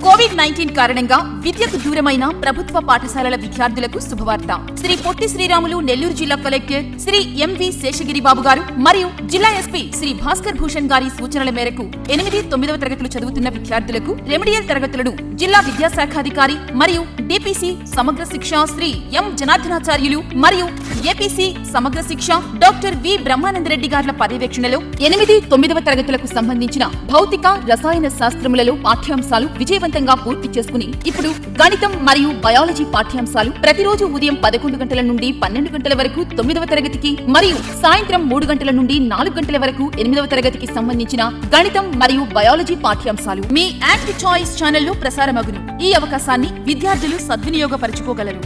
COVID-19 కారణంగా విద్యకు దూరమైన ప్రభుత్వ పాఠశాలల విద్యార్థులకు శుభవార్త. శ్రీ పొట్టి శ్రీరాములు నెల్లూరు జిల్లా కలెక్టర్ శ్రీ ఎంవి శేషగిరి బాబు గారు మరియు జిల్లా ఎస్పీ శ్రీ భాస్కర్ భూషణ్ గారి సూచనల మేరకు 8, 9వ తరగతులు చదువుతున్న విద్యార్థులకు రెమెడియల్ తరగతులను జిల్లా విద్యాశాఖాధికారి మరియు డిపిసి సమగ్ర శిక్ష శ్రీ ఎం జనార్దనాచార్యులు మరియు ఏపీసీ సమగ్ర శిక్ష డాక్టర్ వి బ్రహ్మానందరెడ్డి గార్ల పర్యవేక్షణలో 8, 9వ తరగతులకు సంబంధించిన భౌతిక రసాయన శాస్త్రములలో పాఠ్యాంశాలు విజయవంతంగా పూర్తి చేసుకుని ఇప్పుడు గణితం మరియు బయాలజీ పాఠ్యాంశాలు ప్రతిరోజు ఉదయం 11 గంటల నుండి 12 గంటల వరకు 9వ తరగతికి మరియు సాయంత్రం 3 గంటల నుండి 4 గంటల వరకు 8వ తరగతికి సంబంధించిన గణితం మరియు బయాలజీ పాఠ్యాంశాలు మీ యాక్ట్ చాయిస్ ఛానల్లో ప్రసారమగును. ఈ అవకాశాన్ని విద్యార్థులు సద్వినియోగపరచుకోగలరు.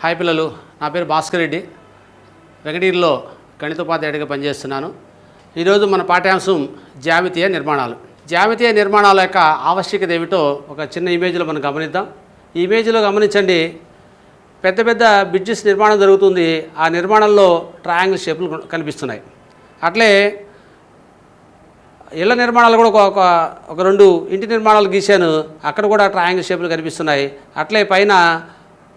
హాయ్ పిల్లలు, నా పేరు భాస్కర్ రెడ్డి. వెంకటగిరిలో గణితోపాధ్యాయుడిగా పనిచేస్తున్నాను. ఈరోజు మన పాఠ్యాంశం జ్యామితీయ నిర్మాణాలు. జ్యామితీయ నిర్మాణాల యొక్క ఆవశ్యకత ఏమిటో ఒక చిన్న ఇమేజ్లో మనం గమనిద్దాం. ఈ ఇమేజ్లో గమనించండి, పెద్ద పెద్ద బ్రిడ్జెస్ నిర్మాణం జరుగుతుంది. ఆ నిర్మాణంలో ట్రయాంగిల్ షేపులు కనిపిస్తున్నాయి. అట్లే ఇళ్ల నిర్మాణాలు కూడా ఒక 2 ఇంటి నిర్మాణాలు గీశాను, అక్కడ కూడా ట్రయాంగిల్ షేపులు కనిపిస్తున్నాయి. అట్లే పైన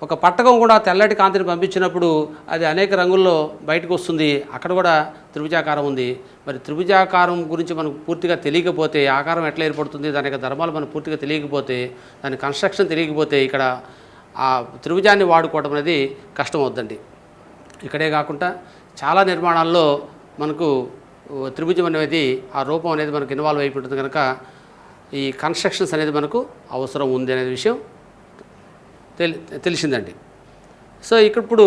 ఒక పట్టకం కూడా తెల్లటి కాంతిని పంపించినప్పుడు అది అనేక రంగుల్లో బయటకు వస్తుంది. అక్కడ కూడా త్రిభుజాకారం ఉంది. మరి త్రిభుజాకారం గురించి మనకు పూర్తిగా తెలియకపోతే, ఆకారం ఎట్లా ఏర్పడుతుంది, దాని యొక్క ధర్మాలు మనకు పూర్తిగా తెలియకపోతే, దాని కన్స్ట్రక్షన్ తెలియకపోతే ఇక్కడ ఆ త్రిభుజాన్ని వాడుకోవడం అనేది కష్టం అవుద్దండి. ఇక్కడే కాకుండా చాలా నిర్మాణాల్లో మనకు త్రిభుజం అనేది, ఆ రూపం అనేది మనకు ఇన్వాల్వ్ అయిపోతుంది. కనుక ఈ కన్స్ట్రక్షన్స్ అనేది మనకు అవసరం ఉంది అనే విషయం తెలిసిందండి. సో ఇప్పుడు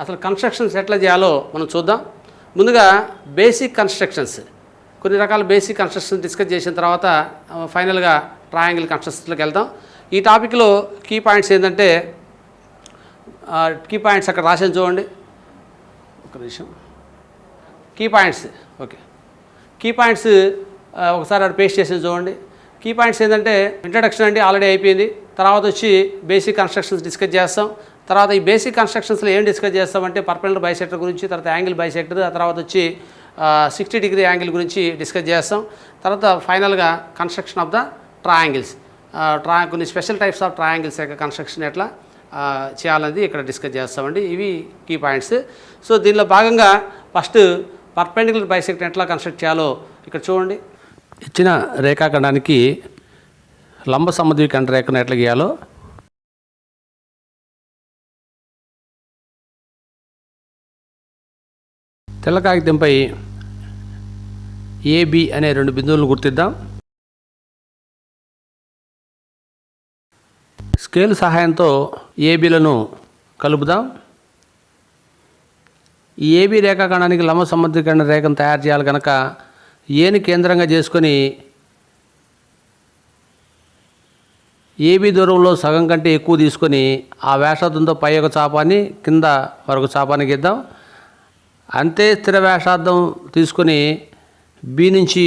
అసలు కన్స్ట్రక్షన్స్ ఎట్లా చేయాలో మనం చూద్దాం. ముందుగా బేసిక్ కన్స్ట్రక్షన్స్, కొన్ని రకాల బేసిక్ కన్స్ట్రక్షన్స్ డిస్కస్ చేసిన తర్వాత ఫైనల్గా ట్రయాంగిల్ కన్స్ట్రక్షన్స్లోకి వెళ్దాం. ఈ టాపిక్లో కీ పాయింట్స్ ఏంటంటే, కీ పాయింట్స్ అక్కడ రాసాను చూడండి. ఒక నిమిషం. Key points, okay, key points ఒకసారి అక్కడ పేస్ట్ చేసి చూడండి. కీ పాయింట్స్ ఏంటంటే, ఇంట్రడక్షన్ అండి ఆల్రెడీ అయిపోయింది. తర్వాత వచ్చి బేసిక్ కన్స్ట్రక్షన్స్ డిస్కస్ చేస్తాం. తర్వాత ఈ బేసిక్ కన్స్ట్రక్షన్స్లో ఏం డిస్కస్ చేస్తామంటే పర్పెండిక్యులర్ బైసెక్టర్ గురించి, తర్వాత యాంగిల్ బైసెక్టర్, ఆ తర్వాత వచ్చి 60 డిగ్రీ యాంగిల్ గురించి డిస్కస్ చేస్తాం. తర్వాత ఫైనల్గా కన్స్ట్రక్షన్ ఆఫ్ ద ట్రయాంగిల్స్, కొన్ని స్పెషల్ టైప్స్ ఆఫ్ ట్రయాంగిల్స్ యొక్క కన్స్ట్రక్షన్ ఎట్లా చేయాలనేది ఇక్కడ డిస్కస్ చేస్తామండి. ఇవి కీ పాయింట్స్. సో దీనిలో భాగంగా ఫస్ట్ పర్పెండిక్యులర్ బైసెక్టర్ ఎట్లా కన్స్ట్రక్ట్ చేయాలో ఇక్కడ చూడండి. ఇచ్చిన రేఖాఖండానికి లంబ సమద్విఖండ రేఖను ఎట్లా గీయాలో తెల్ల కాగితంపై ఏబి అనే 2 బిందువులను గుర్తిద్దాం. స్కేల్ సహాయంతో ఏబీలను కలుపుదాం. ఈ ఏబీ రేఖాఖండానికి లంబ సమద్విఖండ రేఖను తయారు చేయాలి కనుక ఏని కేంద్రంగా చేసుకొని ఏబీ దూరంలో సగం కంటే ఎక్కువ తీసుకొని ఆ వ్యాసార్థంతో పై ఒక చాపాన్ని కింద మరొక చాపాన్ని గీద్దాం. అంతే స్థిర వ్యాసార్థం తీసుకొని బి నుంచి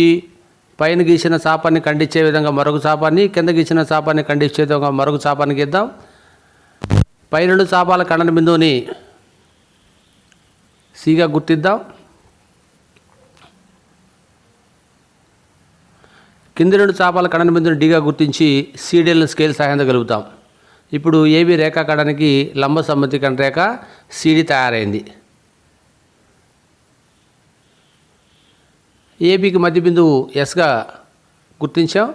పైన గీసిన చాపాన్ని ఖండించే విధంగా మరొక చాపాన్ని, కింద గీసిన చాపాన్ని ఖండించే విధంగా మరొక చాపాన్ని గీద్దాం. పై 2 చాపాల ఖండన బిందువుని సిగా గుర్తిద్దాం. కింది 2 చాపాల ఖండన బిందువుని డిగా గుర్తించి సీడీలను స్కేల్ సహాయంతో కలుపుతాం. ఇప్పుడు ఏబీ రేఖాఖండానికి లంబ సమద్విఖండ రేఖ సిడి తయారైంది. ఏబీకి మధ్య బిందువు ఎస్గా గుర్తించాం.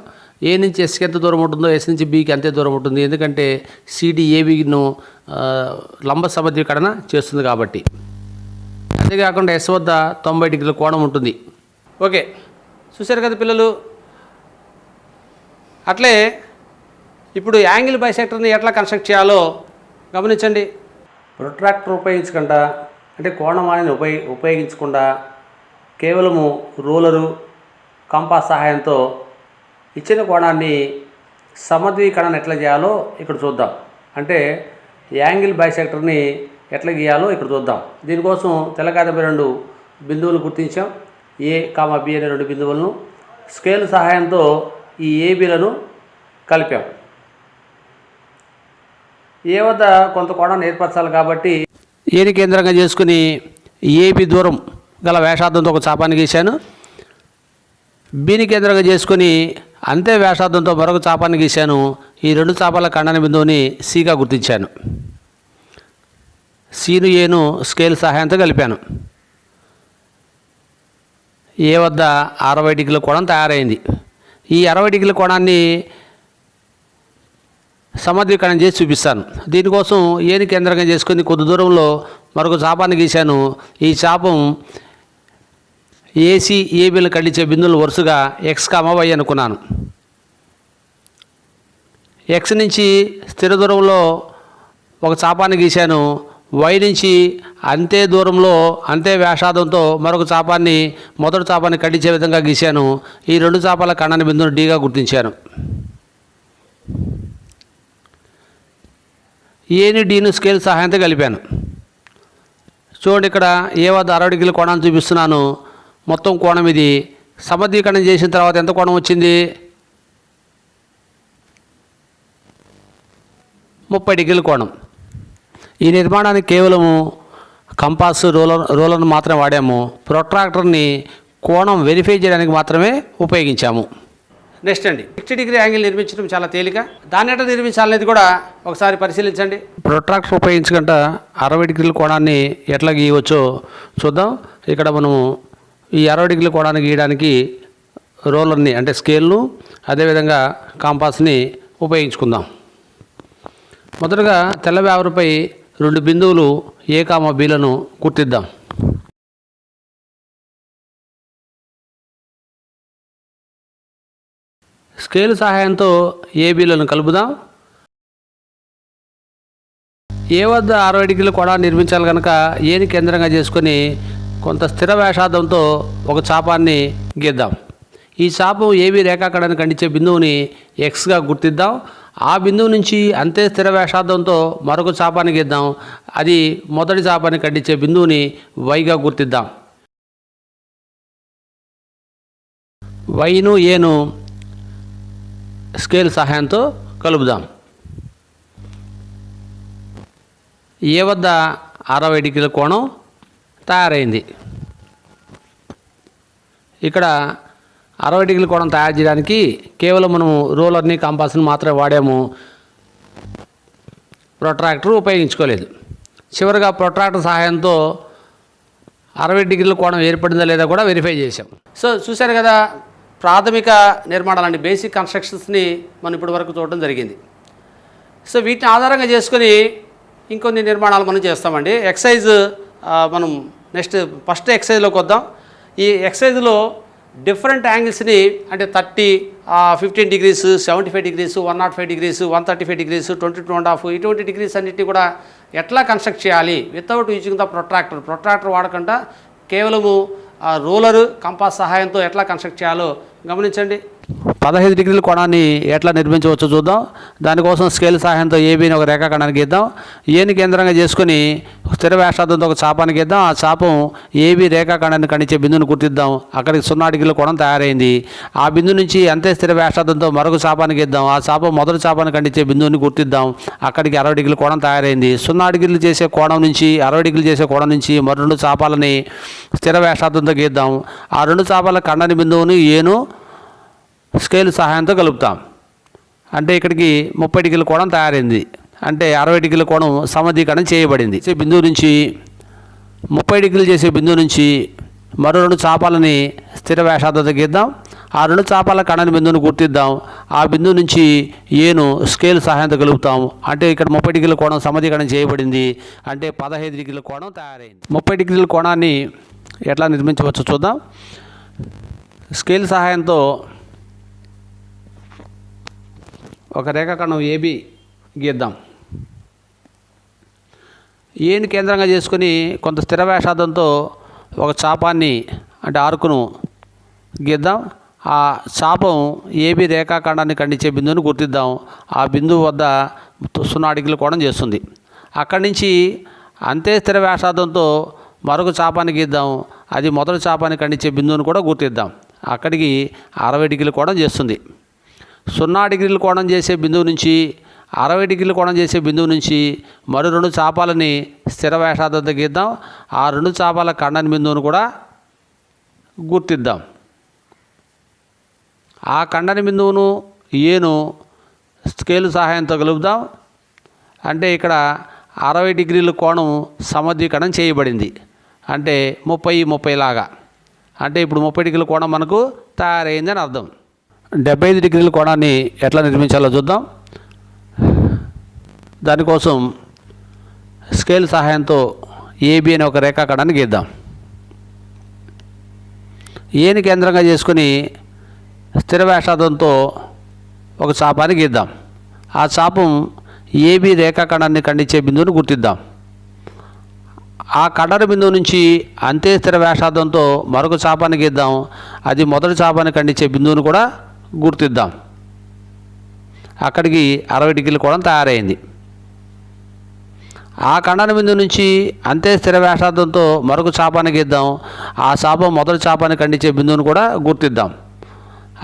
ఏ నుంచి ఎస్కి ఎంత దూరం ఉంటుందో ఎస్ నుంచి బీకి అంతే దూరం ఉంటుంది, ఎందుకంటే సిడి ఏబీను లంబ సమద్విఖండన చేస్తుంది కాబట్టి. అంతేకాకుండా ఎస్ వద్ద 90 డిగ్రీల కోణం ఉంటుంది. ఓకే, చూశారు కదా పిల్లలు. అట్లే ఇప్పుడు యాంగిల్ బైసెక్టర్ని ఎట్లా కన్స్ట్రక్ట్ చేయాలో గమనించండి. ప్రొట్రాక్టర్ ఉపయోగించకుండా, అంటే కోణమానిని ఉపయోగించకుండా కేవలము రూలరు, కంపాస్ సహాయంతో ఇచ్చిన కోణాన్ని సమద్విఖండన ఎట్లా చేయాలో ఇక్కడ చూద్దాం. అంటే యాంగిల్ బైసెక్టర్ని ఎట్లా గీయాలో ఇక్కడ చూద్దాం. దీనికోసం తెల్లకాయపై 2 బిందువులు గుర్తించాం. ఏ కామా బి అనే 2 బిందువులను స్కేల్ సహాయంతో ఈ ఏబీలను కలిపాం. ఏ వద్ద కొంత కోణాన్ని ఏర్పరచాలి కాబట్టి ఏని కేంద్రంగా చేసుకుని ఏబీ దూరం గల వ్యాసార్థంతో ఒక చాపాన్ని గీశాను. బీని కేంద్రంగా చేసుకొని అంతే వ్యాసార్థంతో మరొక చాపాన్ని గీశాను. ఈ రెండు చాపాల ఖండన బిందువుని సిగా గుర్తించాను. సిను ఏను స్కేల్ సహాయంతో కలిపాను. ఏ వద్ద 60 డిగ్రీల కోణం తయారైంది. ఈ 60 డిగ్రీల కోణాన్ని సమద్వికరణం చేసి చూపిస్తాను. దీనికోసం ఏని కేంద్రంగా చేసుకుని కొద్ది దూరంలో మరొక చాపాన్ని గీశాను. ఈ చాపం ఏసీ ఏబీలను ఖండించే బిందువులు వరుసగా ఎక్స్ వై అనుకున్నాను. ఎక్స్ నుంచి స్థిర దూరంలో ఒక చాపాన్ని గీశాను. వై నుంచి అంతే దూరంలో అంతే వ్యాసార్థంతో మరొక చాపాన్ని మొదటి చాపాన్ని ఖండించే విధంగా గీశాను. ఈ రెండు చాపాల ఖండన బిందువును డీగా గుర్తించాను. ఏని డీను స్కేల్ సహాయంతో కలిపాను. చూడండి, ఇక్కడ ఏ వద్ద 60 డిగ్రీల కోణాన్ని చూపిస్తున్నాను. మొత్తం కోణం ఇది. సమద్వికరణం చేసిన తర్వాత ఎంత కోణం వచ్చింది? 30 డిగ్రీల కోణం. ఈ నిర్మాణానికి కేవలము కంపాస్ రోలర్ను మాత్రమే వాడాము. ప్రొట్రాక్టర్ని కోణం వెరిఫై చేయడానికి మాత్రమే ఉపయోగించాము. నెక్స్ట్ అండి, 60 డిగ్రీ యాంగిల్ నిర్మించడం చాలా తేలిక. దాన్ని ఎట్లా నిర్మించాలనేది కూడా ఒకసారి పరిశీలించండి. ప్రొట్రాక్టర్ ఉపయోగించకుండా 60 డిగ్రీల కోణాన్ని ఎట్లా గీయవచ్చో చూద్దాం. ఇక్కడ మనము ఈ 60 డిగ్రీల కోణాన్ని గీయడానికి రోలర్ని అంటే స్కేల్ను అదేవిధంగా కాంపాస్ని ఉపయోగించుకుందాం. మొదటగా తెల్ల పేపర్పై 2 బిందువులు ఏ బీలను గుర్తిద్దాం. స్కేల్ సహాయంతో ఏబీలను కలుపుదాం. ఏ వద్ద 60 డిగ్రీల కోణాన్ని నిర్మించాలి కనుక ఏని కేంద్రంగా చేసుకొని కొంత స్థిర వ్యాసార్థంతో ఒక చాపాన్ని గీద్దాం. ఈ చాపం ఏబీ రేఖాఖండాన్ని ఖండించే బిందువుని ఎక్స్గా గుర్తిద్దాం. ఆ బిందువు నుంచి అంతే స్థిర వ్యాసార్థంతో మరొక చాపాన్ని గీద్దాం. అది మొదటి చాపాన్ని ఖండించే బిందువుని వైగా గుర్తిద్దాం. వైను ఏను స్కేల్ సహాయంతో కలుపుదాం. ఏ వద్ద 60 డిగ్రీల కోణం తయారైంది. ఇక్కడ 60 డిగ్రీల కోణం తయారు చేయడానికి కేవలం మనము రోలర్ని కంపాస్ని మాత్రమే వాడాము. ప్రొట్రాక్టర్ ఉపయోగించుకోలేదు. చివరిగా ప్రొట్రాక్టర్ సహాయంతో 60 డిగ్రీల కోణం ఏర్పడిందా లేదా కూడా వెరిఫై చేసాం. సో చూశారు కదా, ప్రాథమిక నిర్మాణాలండి, బేసిక్ కన్స్ట్రక్షన్స్ని మనం ఇప్పటి వరకు చూడడం జరిగింది. సో వీటిని ఆధారంగా చేసుకొని ఇంకొన్ని నిర్మాణాలు మనం చేస్తామండి. ఎక్సైజ్ మనం నెక్స్ట్ ఫస్ట్ ఎక్సైజ్లోకి వద్దాం. ఈ ఎక్సైజ్లో డిఫరెంట్ యాంగిల్స్ని అంటే 30, 15 డిగ్రీస్, 75 డిగ్రీస్, 105 డిగ్రీస్, 135 డిగ్రీస్, 22.5 ఇటువంటి డిగ్రీస్ అన్నిటిని కూడా ఎట్లా కన్స్ట్రక్ట్ చేయాలి వితౌట్ యూజింగ్ ద ప్రొట్రాక్టర్ వాడకుండా కేవలము రోలరు కంపాస్ సహాయంతో ఎట్లా కన్స్ట్రక్ట్ చేయాలో గమనించండి. 15 డిగ్రీల కోణాన్ని ఎట్లా నిర్మించవచ్చో చూద్దాం. దానికోసం స్కేల్ సహాయంతో ఏబీని ఒక రేఖాఖండాన్ని గీద్దాం. ఏని కేంద్రంగా చేసుకుని స్థిర వ్యాసార్థంతో ఒక చాపాన్ని గీద్దాం. ఆ చాపం ఏబీ రేఖాఖండాన్ని ఖండించే బిందువుని గుర్తిద్దాం. అక్కడికి 0 డిగ్రీల కోణం తయారైంది. ఆ బిందు నుంచి అంతే స్థిర వ్యాసార్థంతో మరొక చాపాన్ని గీద్దాం. ఆ చాపం మొదటి చాపాన్ని ఖండించే బిందువుని గుర్తిద్దాం. అక్కడికి 60 డిగ్రీల కోణం తయారైంది. 0 డిగ్రీలు చేసే కోణం నుంచి 60 డిగ్రీలు చేసే కోణం నుంచి మరో 2 చాపాలని స్థిర వ్యాసార్థంతో గీద్దాం. ఆ 2 చాపాల ఖండన బిందువుని ఏను స్కేల్ సహాయంతో కలుపుతాం. అంటే ఇక్కడికి 30 డిగ్రీల కోణం తయారైంది. అంటే 60 డిగ్రీల కోణం సమధీకరణం చేయబడింది. బిందువు నుంచి 30 డిగ్రీలు చేసే బిందువు నుంచి మరో 2 చాపాలని స్థిర వ్యాసార్థంతో గీద్దాం. ఆ 2 చాపాల ఖండన బిందువును గుర్తిద్దాం. ఆ బిందువు నుంచి ఏను స్కేల్ సహాయంతో కలుపుతాం. అంటే ఇక్కడ 30 డిగ్రీల కోణం సమధీకరణం చేయబడింది. అంటే 15 డిగ్రీల కోణం తయారైంది. 30 డిగ్రీల కోణాన్ని ఎట్లా నిర్మించవచ్చో చూద్దాం. స్కేల్ సహాయంతో ఒక రేఖాఖండం ఏబీ గీద్దాం. ఏని కేంద్రంగా చేసుకుని కొంత స్థిర వ్యాసార్థంతో ఒక చాపాన్ని అంటే ఆర్కును గీద్దాం. ఆ చాపం ఏబీ రేఖాఖండాన్ని ఖండించే బిందువుని గుర్తిద్దాం. ఆ బిందువు వద్ద 0 డిగ్రీల కోణం చేస్తుంది. అక్కడి నుంచి అంతే స్థిర వ్యాసార్థంతో మరొక చాపాన్ని గీద్దాం. అది మొదటి చాపాన్ని ఖండించే బిందువుని కూడా గుర్తిద్దాం. అక్కడికి 60 డిగ్రీల కోణం చేస్తుంది. 0 డిగ్రీల కోణం చేసే బిందువు నుంచి 60 డిగ్రీల కోణం చేసే బిందువు నుంచి మరో 2 చాపాలని స్థిర వ్యాసార్థంతో గీద్దాం. ఆ 2 చాపాల ఖండన బిందువును కూడా గుర్తిద్దాం. ఆ ఖండన బిందువును ఏను స్కేలు సహాయంతో కలుపుదాం. అంటే ఇక్కడ 60 డిగ్రీల కోణం సమద్వికరణం చేయబడింది. అంటే 30 లాగా. అంటే ఇప్పుడు 30 డిగ్రీల కోణం మనకు తయారైందని అర్థం. 75 డిగ్రీల కోణాన్ని ఎట్లా నిర్మించాలో చూద్దాం. దానికోసం స్కేల్ సహాయంతో ఏబి అనే ఒక రేఖాఖండాన్ని గీద్దాం. ఏని కేంద్రంగా చేసుకుని స్థిర వ్యాసార్థంతో ఒక చాపాన్ని గీద్దాం. ఆ చాపం ఏబి రేఖాఖండాన్ని ఖండించే బిందువును గుర్తిద్దాం. ఆ ఖండన బిందువు నుంచి అంతే స్థిర వ్యాసార్థంతో మరొక చాపాన్ని గీద్దాం. అది మొదటి చాపాన్ని ఖండించే బిందువును కూడా గుర్తిద్దాం. అక్కడికి 60 డిగ్రీల కోణం తయారైంది. ఆ ఖండన బిందువు నుంచి అంతే స్థిర వ్యాసార్థంతో మరొక చాపాన్ని గీద్దాం. ఆ చాపం మొదటి చాపాన్ని ఖండించే బిందువును కూడా గుర్తిద్దాం.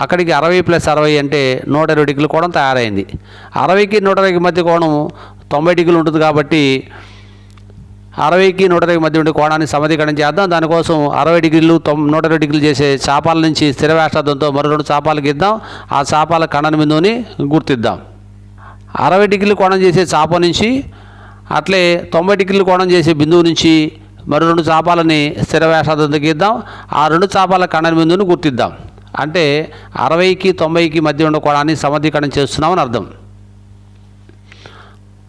అక్కడికి 60 + 60 అంటే 120 డిగ్రీల కోణం తయారైంది. 60కి 120కి మధ్య కోణం 90 డిగ్రీలు ఉంటుంది కాబట్టి 60కి 120కి మధ్య ఉండే కోణాన్ని సమీకరణం చేద్దాం. దానికోసం 60 డిగ్రీలు 120 డిగ్రీలు చేసే చాపాల నుంచి స్థిర వ్యాసార్థంతో మరో 2 చాపాలు గీద్దాం. ఆ చాపాల ఖండన బిందువుని గుర్తిద్దాం. 60 డిగ్రీలు కోణం చేసే చాప నుంచి అట్లే 90 డిగ్రీలు కోణం చేసే బిందువు నుంచి మరో 2 చాపాలని స్థిర వ్యాసార్థంతో గీద్దాం. ఆ 2 చాపాల ఖండన బిందువుని గుర్తిద్దాం. అంటే 60కి 90కి మధ్య ఉన్న కోణాన్ని సమద్వికరణం చేస్తున్నామని అర్థం.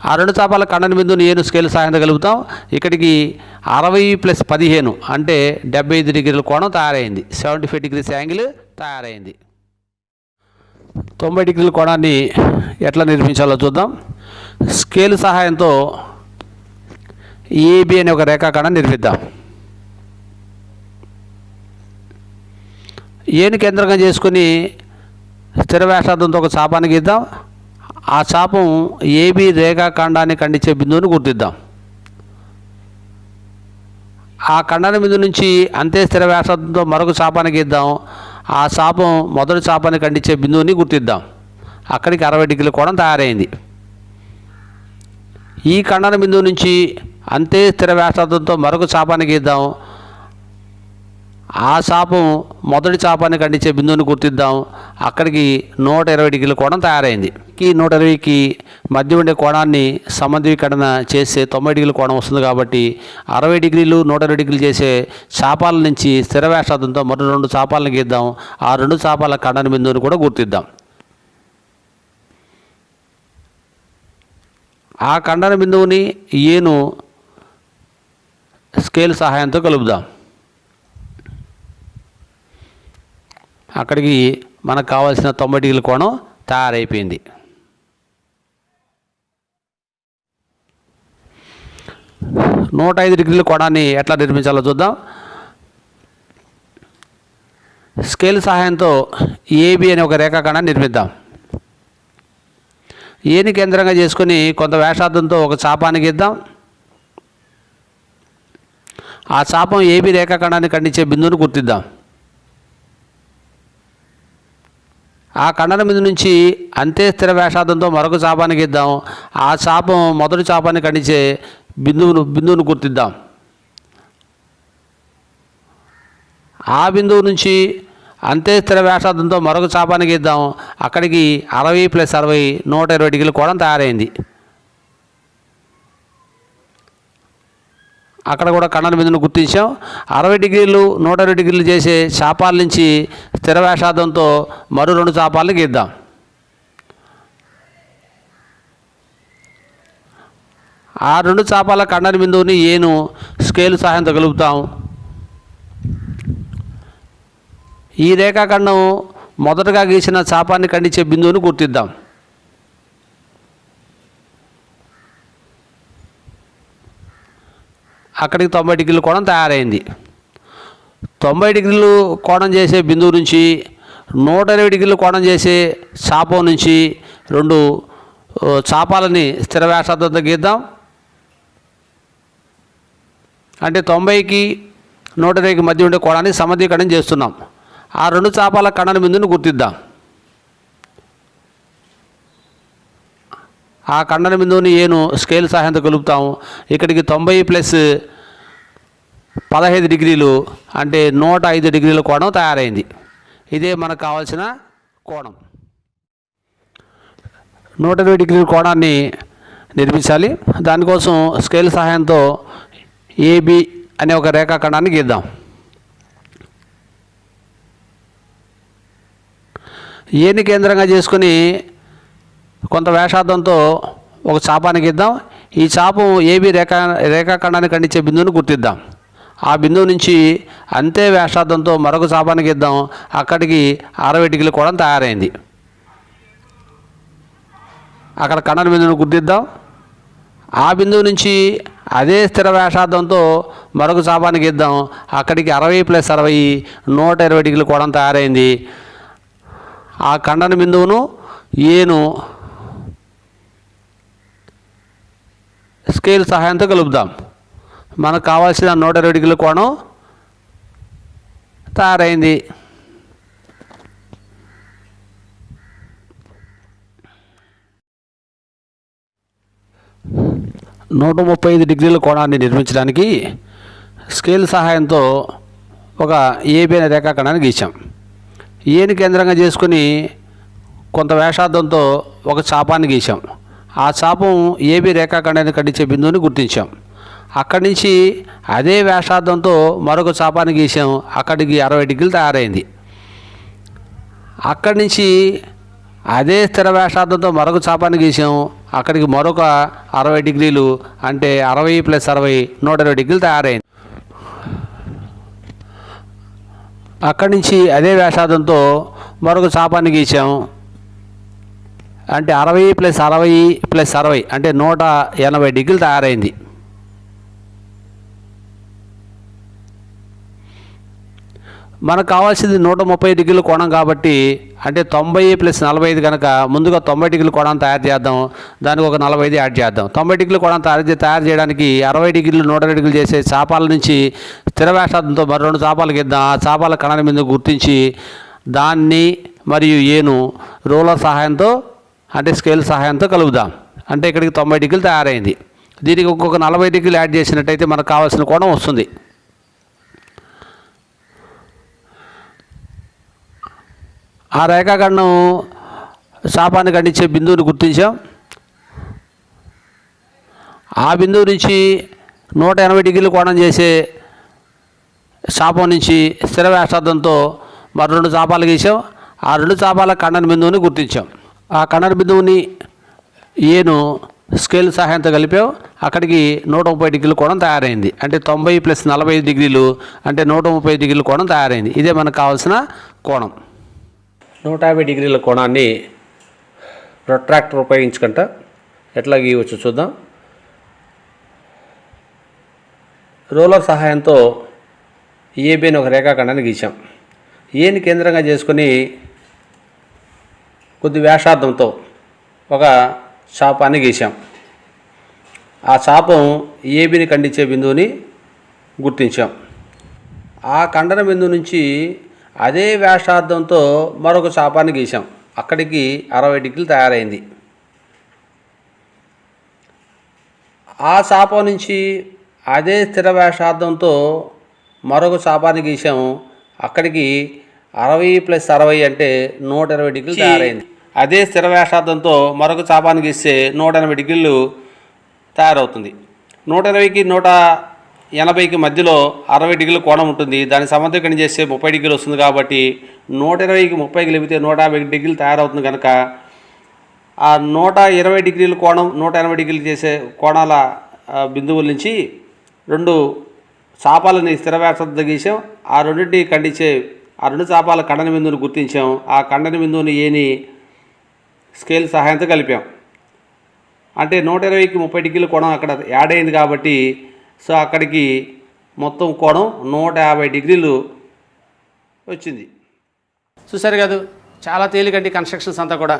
ఆ 2 చాపాల ఖండన బిందువుని ఏను స్కేల్ సహాయంతో కలుపుతాం. ఇక్కడికి 60 + 15 అంటే 75 డిగ్రీల కోణం తయారైంది. 75 డిగ్రీస్ యాంగిల్ తయారైంది. 90 డిగ్రీల కోణాన్ని ఎట్లా నిర్మించాలో చూద్దాం. స్కేల్ సహాయంతో ఏబి అనే ఒక రేఖాఖండాన్ని నిర్మిద్దాం. ఏను కేంద్రంగా చేసుకుని స్థిర వ్యాసార్థంతో ఒక చాపాన్ని గీద్దాం. ఆ చాపం ఏబి రేఖాఖండాన్ని ఖండించే బిందువును గుర్తిద్దాం. ఆ ఖండన బిందువు నుంచి అంతే స్థిర వ్యాసార్థంతో మరొక చాపాన్ని గీద్దాం. ఆ చాపం మొదటి చాపాన్ని ఖండించే బిందువుని గుర్తిద్దాం. అక్కడికి 60 డిగ్రీల కోణం తయారైంది. ఈ ఖండన బిందువు నుంచి అంతే స్థిర వ్యాసార్థంతో మరొక చాపాన్ని గీద్దాం. ఆ చాపం మొదటి చాపాన్ని ఖండించే బిందువుని గుర్తిద్దాం. అక్కడికి 120 డిగ్రీల కోణం తయారైంది. ఈ 120కి మధ్య ఉండే కోణాన్ని సమద్వికరణ చేసే 90 డిగ్రీల కోణం వస్తుంది కాబట్టి 60 డిగ్రీలు 120 డిగ్రీలు చేసే చాపాల నుంచి స్థిర వ్యాసార్థంతో మరో 2 చాపాలను గీద్దాం. ఆ 2 చాపాల ఖండన బిందువుని కూడా గుర్తిద్దాం. ఆ ఖండన బిందువుని ఏను స్కేల్ సహాయంతో కలుపుదాం. అక్కడికి మనకు కావాల్సిన 90 డిగ్రీల కోణం తయారైపోయింది. నూట 5 డిగ్రీల కోణాన్ని ఎట్లా నిర్మించాలో చూద్దాం. స్కేల్ సహాయంతో ఏబి అనే ఒక రేఖాఖండాన్ని నిర్మిద్దాం. ఏని కేంద్రంగా చేసుకుని కొంత వ్యాసార్థంతో ఒక చాపాన్ని గీద్దాం. ఆ చాపం ఏబి రేఖాఖండాన్ని ఖండించే బిందువును గుర్తిద్దాం. ఆ ఖండన బిందువు నుంచి అంతే స్థిర వ్యాసార్థంతో మరొక చాపాన్ని గీద్దాం. ఆ చాపం మొదటి చాపాన్ని ఖండించే బిందువును గుర్తిద్దాం. ఆ బిందువు నుంచి అంతే స్థిర వ్యాసార్థంతో మరొక చాపాన్ని గీద్దాం. అక్కడికి 60 + 60 120 డిగ్రీల కోణం తయారైంది. అక్కడ కూడా ఖండన బిందువును గుర్తించాం. 60 డిగ్రీలు 120 డిగ్రీలు చేసే చాపాల నుంచి స్థిర వ్యాసార్థంతో మరో 2 చాపాలను గీద్దాం. ఆ 2 చాపాల ఖండన బిందువుని ఏను స్కేలు సహాయంతో కలుపుతాం. ఈ రేఖాఖండం మొదటగా గీసిన చాపాన్ని ఖండించే బిందువును గుర్తిద్దాం. అక్కడికి 90 డిగ్రీల కోణం తయారైంది. 90 డిగ్రీలు కోణం చేసే బిందువు నుంచి 120 డిగ్రీలు కోణం చేసే చాపం నుంచి 2 చాపాలని స్థిర వ్యాసార్థంతో గీద్దాం. అంటే 90కి 120కి మధ్య ఉండే కోణాన్ని సమద్వికరణం చేస్తున్నాం. ఆ 2 చాపాల ఖండన బిందువుని గుర్తిద్దాం. ఆ ఖండన బిందువుని ఏను స్కేల్ సహాయంతో కలుపుతాము. ఇక్కడికి 90 + 15 డిగ్రీలు అంటే 105 డిగ్రీల కోణం తయారైంది. ఇదే మనకు కావాల్సిన కోణం 120 డిగ్రీల కోణాన్ని నిర్మించాలి. దానికోసం స్కేల్ సహాయంతో ఏబి అనే ఒక రేఖాఖండాన్ని గీద్దాం. ఏని కేంద్రంగా చేసుకుని కొంత వ్యాసార్థంతో ఒక చాపాన్ని గీద్దాం. ఈ చాపం ఏబి రేఖాఖండాన్ని ఖండించే బిందువును గుర్తిద్దాం. ఆ బిందువు నుంచి అంతే వ్యాసార్థంతో మరొక చాపాన్ని గీద్దాం. అక్కడికి 60 డిగ్రీల కోణం తయారైంది. అక్కడ ఖండన బిందువును గుర్తిద్దాం. ఆ బిందువు నుంచి అదే స్థిర వ్యాసార్థంతో మరొక చాపాన్ని గీద్దాం. అక్కడికి 60 + 60 120 డిగ్రీల కోణం తయారైంది. ఆ ఖండన బిందువును ఏను స్కేల్ సహాయంతో కలుపుదాం. మనకు కావాల్సిన 120 డిగ్రీల కోణం తయారైంది. నూట 135 డిగ్రీల కోణాన్ని నిర్మించడానికి స్కేల్ సహాయంతో ఒక ఏబి అనే రేఖాఖండాన్ని గీసాం. ఏని కేంద్రంగా చేసుకుని కొంత వ్యాసార్థంతో ఒక చాపాన్ని గీసాం. ఆ చాపం ఏబి రేఖాఖండాన్ని ఖండించే బిందువుని గుర్తించాం. అక్కడి నుంచి అదే వ్యాసార్థంతో మరొక చాపాన్ని గీసాం. అక్కడికి 60 డిగ్రీలు తయారైంది. అక్కడి నుంచి అదే స్థిర వ్యాసార్థంతో మరొక చాపాన్ని గీసాం. అక్కడికి మరొక 60 డిగ్రీలు, అంటే 60 + 60 120 డిగ్రీలు తయారైంది. అక్కడి నుంచి అదే వ్యాసార్థంతో మరొక చాపాన్ని గీసాం. అంటే 60 + 60 + 60 అంటే 180 డిగ్రీలు తయారైంది. మనకు కావాల్సింది 130 డిగ్రీల కోణం కాబట్టి, అంటే 90 + 45 కనుక ముందుగా 90 డిగ్రీల కోణం తయారు చేద్దాం. దానికి ఒక 45 యాడ్ చేద్దాం. 90 డిగ్రీల కోణం తయారు చేయడానికి 60 డిగ్రీలు 120 డిగ్రీలు చేసే చాపాల నుంచి స్థిర వ్యాసార్థంతో మరో 2 చాపాలు గీద్దాం. ఆ చాపాల ఖండన బిందువు గుర్తించి దాన్ని మరియు ఏను రోలర్ సహాయంతో, అంటే స్కేల్ సహాయంతో కలుపుదాం. అంటే ఇక్కడికి 90 డిగ్రీలు తయారైంది. దీనికి ఇంకొక 40 డిగ్రీలు యాడ్ చేసినట్టయితే మనకు కావాల్సిన కోణం వస్తుంది. ఆ రేఖాఖండం శాపాన్ని ఖండించే బిందువుని గుర్తించాం. ఆ బిందువు నుంచి 180 డిగ్రీలు కోణం చేసే శాపం నుంచి స్థిర వ్యాసార్థంతో మరో 2 చాపాలు గీసాం. ఆ 2 చాపాల ఖండన బిందువుని గుర్తించాం. ఆ ఖండన బిందువుని ఏను స్కేల్ సహాయంతో కలిపాం. అక్కడికి 130 డిగ్రీల కోణం తయారైంది. అంటే 90 + 45 డిగ్రీలు, అంటే 130 డిగ్రీల కోణం తయారైంది. ఇదే మనకు కావాల్సిన కోణం. 150 డిగ్రీల కోణాన్ని ప్రొట్రాక్టర్ ఉపయోగించుకుంటా ఎట్లా గీయవచ్చు చూద్దాం. రోలర్ సహాయంతో ఏబి అని ఒక రేఖాఖండాన్ని గీసాం. ఏని కేంద్రంగా చేసుకుని కొద్ది వ్యాసార్థంతో ఒక చాపాన్ని గీసాం. ఆ చాపం ఏబిని ఖండించే బిందువుని గుర్తించాం. ఆ ఖండన బిందువు నుంచి అదే వ్యాసార్థంతో మరొక చాపాన్ని గీసాం. అక్కడికి 60 డిగ్రీలు తయారైంది. ఆ చాపం నుంచి అదే స్థిర వ్యాసార్థంతో మరొక చాపాన్ని గీసాం. అక్కడికి 60 + 60 అంటే 120 డిగ్రీలు తయారైంది. అదే స్థిర వ్యాసార్థంతో మరొక చాపాన్ని గీస్తే 180 డిగ్రీలు తయారవుతుంది. 120కి 180కి మధ్యలో 60 డిగ్రీల కోణం ఉంటుంది. దాన్ని సమర్థీకరణ చేస్తే 30 డిగ్రీలు వస్తుంది. కాబట్టి 120కి 30 కలిపితే 150 డిగ్రీలు తయారవుతుంది. కనుక ఆ 120 డిగ్రీల కోణం 180 డిగ్రీలు చేసే కోణాల బిందువుల నుంచి 2 చాపాలని స్థిర వ్యాసార్థంతో గీసాం. ఆ రెండింటిని ఖండించే ఆ 2 చాపాల ఖండన బిందువుని గుర్తించాం. ఆ ఖండన బిందువుని ఏని స్కేల్ సహాయంతో కలిపాం. అంటే 120కి 30 డిగ్రీల కోణం అక్కడ యాడ్ అయింది కాబట్టి సో అక్కడికి మొత్తం కోణం 150 డిగ్రీలు వచ్చింది. చూసారు కాదు, చాలా తేలికండి కన్స్ట్రక్షన్స్ అంతా కూడా.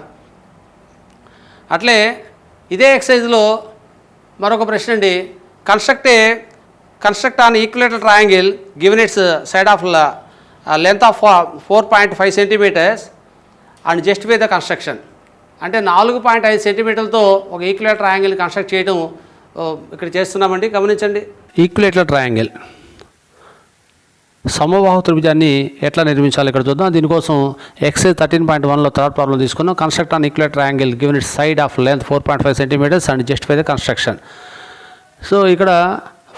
అట్లే ఇదే ఎక్సర్సైజ్లో మరొక ప్రశ్న అండి. Construct an equilateral triangle given its side of length of 4.5 centimetres and justify the construction. అంటే 4.5 సెంటీమీటర్లతో ఒక ఈక్విలేటరల్ ట్రయాంగిల్ కన్స్ట్రక్ట్ చేయడం ఇక్కడ చేస్తున్నామండి. గమనించండి. ఈక్విలేటరల్ ట్రయాంగిల్ సమబాహు త్రిభుజాన్ని ఎట్లా నిర్మించాలి ఇక్కడ చూద్దాం. దీనికోసం ఎక్సైజ్ 13.1లో థర్డ్ ప్రాబ్లం తీసుకున్నాం. Construct an equal triangle given its side of length 4.5 centimetres and justify the construction. So ఇక్కడ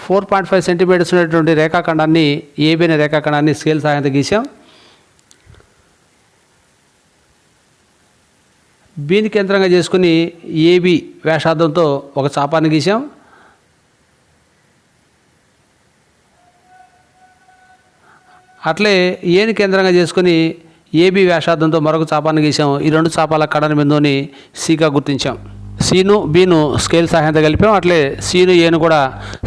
4.5 సెంటీమీటర్స్ ఉన్నటువంటి రేఖాఖండాన్ని ఏబీ అనే రేఖాఖండాన్ని స్కేల్ సహాయంతో గీసాం. బీని కేంద్రంగా చేసుకుని ఏబీ వ్యాసార్థంతో ఒక చాపాన్ని గీసాం. అట్లే ఏని కేంద్రంగా చేసుకుని ఏబీ వ్యాసార్థంతో మరొక చాపాన్ని గీసాం. ఈ రెండు చాపాల కడన బిందువుని సీగా గుర్తించాం. సీను బీను స్కేల్ సహాయంతో కలిపాము. అట్లే సీను ఏను కూడా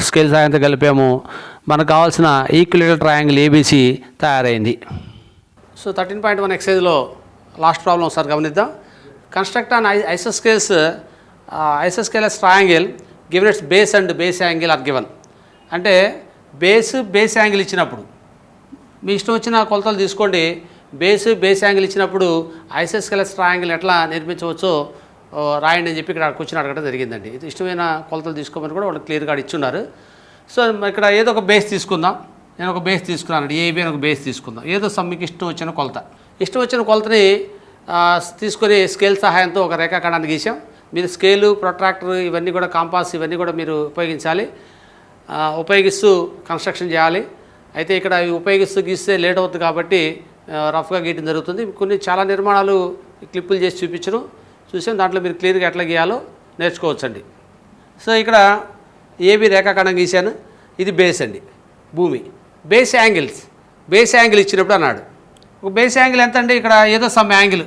స్కేల్ సహాయంతో కలిపాము. మనకు కావాల్సిన ఈక్విలేటరల్ ట్రయాంగిల్ ఏబీసీ తయారైంది. సో 13.1 ఎక్సైజ్లో లాస్ట్ ప్రాబ్లం ఒకసారి గమనిద్దాం. Construct an isosceles triangle given its base and base angle are given. అంటే బేస్ యాంగిల్ ఇచ్చినప్పుడు మీ ఇష్టం వచ్చిన కొలతలు తీసుకోండి. బేస్ యాంగిల్ ఇచ్చినప్పుడు ఐసోస్కేలస్ ట్రయాంగిల్ ఎట్లా నిర్మించవచ్చో రాయండి అని చెప్పి ఇక్కడ క్వశ్చన్ అడగడం జరిగిందండి. ఇది ఇష్టమైన కొలతలు తీసుకోమని కూడా వాళ్ళు క్లియర్గా ఇచ్చున్నారు. సో ఇక్కడ ఏదో ఒక బేస్ తీసుకుందాం. నేను ఒక బేస్ తీసుకున్నానండి, ఏబీ అని ఒక బేస్ తీసుకుందాం. ఏదో మీకు ఇష్టం వచ్చిన కొలతని తీసుకొని స్కేల్ సహాయంతో ఒక రేఖాఖండాన్ని గీసాం. మీరు స్కేలు, ప్రొట్రాక్టర్ ఇవన్నీ కూడా కాంపాస్ ఇవన్నీ కూడా మీరు ఉపయోగిస్తూ కన్స్ట్రక్షన్ చేయాలి. అయితే ఇక్కడ ఉపయోగిస్తూ గీస్తే లేట్ అవుతుంది కాబట్టి రఫ్గా గీయడం జరుగుతుంది. కొన్ని చాలా నిర్మాణాలు క్లిప్పులు చేసి చూసాం. దాంట్లో మీరు క్లియర్గా ఎట్లా గీయాలో నేర్చుకోవచ్చండి. సో ఇక్కడ ఏబీ రేఖాఖండం గీశాను. ఇది బేస్ అండి, భూమి. బేస్ యాంగిల్ ఇచ్చినప్పుడు అన్నాడు. ఒక బేస్ యాంగిల్ ఎంత అండి? ఇక్కడ ఏదో సమ్ యాంగిల్.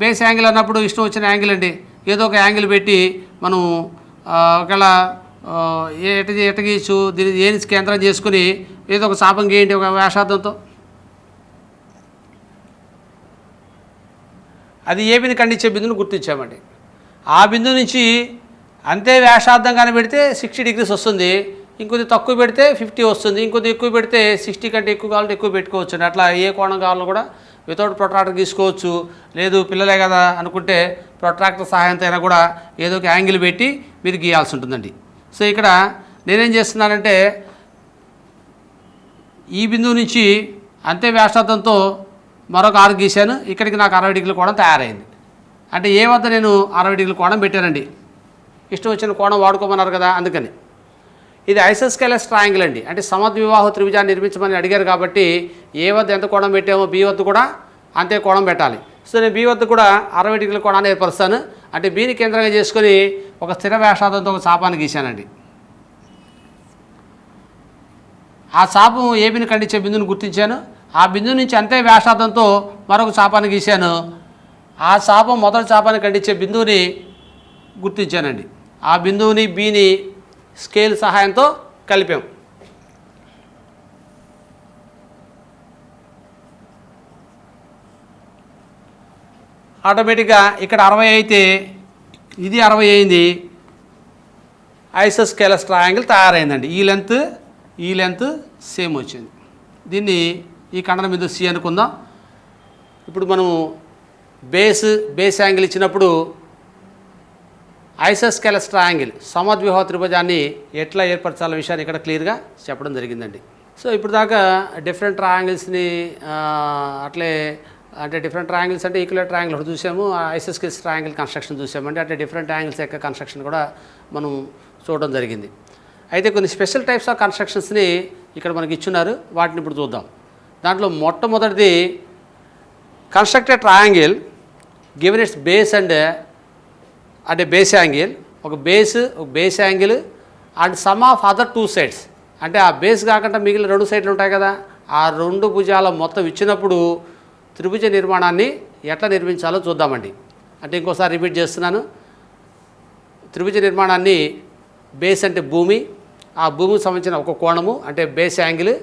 బేస్ యాంగిల్ అన్నప్పుడు ఇష్టం వచ్చిన యాంగిల్ అండి. ఏదో ఒక యాంగిల్ పెట్టి మనం ఒకవేళ ఎట గీయచ్చు. దీన్ని ఏని కేంద్రం చేసుకుని ఏదో ఒక చాపం గీయండి ఒక వ్యాసార్థంతో. అది ఏబీని ఖండించే బిందువును గుర్తించామండి. ఆ బిందువు నుంచి అంతే వ్యాసార్థంగానే పెడితే 60 degrees వస్తుంది. ఇంకొద్ది తక్కువ పెడితే 50 వస్తుంది. ఇంకొద్ది ఎక్కువ పెడితే 60 కంటే ఎక్కువ కావాలంటే ఎక్కువ పెట్టుకోవచ్చు. అట్లా ఏ కోణం కావాలో కూడా వితౌట్ ప్రొట్రాక్టర్ తీసుకోవచ్చు. లేదు పిల్లలే కదా అనుకుంటే ప్రొట్రాక్టర్ సహాయంతో అయినా కూడా ఏదో ఒక యాంగిల్ పెట్టి మీరు గీయాల్సి ఉంటుందండి. సో ఇక్కడ నేనేం చేస్తున్నానంటే ఈ బిందువు నుంచి అంతే వ్యాసార్థంతో మరొక 6 గీశాను. ఇక్కడికి నాకు 60 degrees కోణం తయారైంది. అంటే ఏ వద్ద నేను 60 degrees కోణం పెట్టానండి. ఇష్టం వచ్చిన కోణం వాడుకోమన్నారు కదా, అందుకని. ఇది ఐసోస్కేలస్ ట్రయాంగిల్ అండి. అంటే సమద్విబాహు త్రిభుజాన్ని నిర్మించమని అడిగారు కాబట్టి ఏ వద్ద ఎంత కోణం పెట్టామో బి వద్ద కూడా అంతే కోణం పెట్టాలి. సో నేను బి వద్ద కూడా 60 degrees కోణాన్ని ఏర్పరుస్తాను. అంటే బీని కేంద్రంగా చేసుకొని ఒక స్థిర వ్యాసార్థంతో ఒక చాపాన్ని గీశానండి. ఆ చాపం ఏబీని ఖండించే బిందువుని గుర్తించాను. ఆ బిందువు నుంచి అంతే వ్యాసార్థంతో మరొక చాపాన్ని గీశాను. ఆ చాపం మొదటి చాపాన్ని ఖండించే బిందువుని గుర్తించానండి. ఆ బిందువుని బీని స్కేల్ సహాయంతో కలిపాం. ఆటోమేటిక్గా ఇక్కడ 60 అయితే ఇది 60 అయింది. ఐసోస్కేలస్ ట్రయాంగిల్ తయారైందండి. ఈ లెంత్ సేమ్ వచ్చింది. దీన్ని ఈ ఖండన బిందువు సి అనుకుందాం. ఇప్పుడు మనం బేస్ యాంగిల్ ఇచ్చినప్పుడు ఐసోస్కేలస్ ట్రయాంగిల్ సమద్విబాహు త్రిభుజాన్ని ఎట్లా ఏర్పరచాలనే విషయాన్ని ఇక్కడ క్లియర్గా చెప్పడం జరిగిందండి. సో ఇప్పుడు దాకా డిఫరెంట్ ట్రయాంగిల్స్ని డిఫరెంట్ ట్రయాంగిల్స్ అంటే ఈక్వల్ ట్రయాంగిల్ ఒకటి చూసాము, ఐసోస్కేలస్ ట్రయాంగిల్ కన్స్ట్రక్షన్ చూసామండి. అంటే డిఫరెంట్ యాంగిల్స్ యొక్క కన్స్ట్రక్షన్ కూడా మనం చూడడం జరిగింది. అయితే కొన్ని స్పెషల్ టైప్స్ ఆఫ్ కన్స్ట్రక్షన్స్ని ఇక్కడ మనకి ఇచ్చున్నారు. వాటిని ఇప్పుడు చూద్దాం. దాంట్లో మొట్టమొదటిది constructed triangle given its base అంటే బేస్ యాంగిల్, ఒక base angle and sum of other 2 sides. అంటే ఆ బేస్ కాకుండా మిగిలిన 2 సైడ్లు ఉంటాయి కదా, ఆ 2 భుజాల మొత్తం ఇచ్చినప్పుడు త్రిభుజ నిర్మాణాన్ని ఎట్లా నిర్మించాలో చూద్దామండి. అంటే ఇంకోసారి రిపీట్ చేస్తున్నాను. త్రిభుజ నిర్మాణాన్ని బేస్ అంటే భూమి, ఆ భూమికి సంబంధించిన ఒక కోణము అంటే బేస్ యాంగిల్,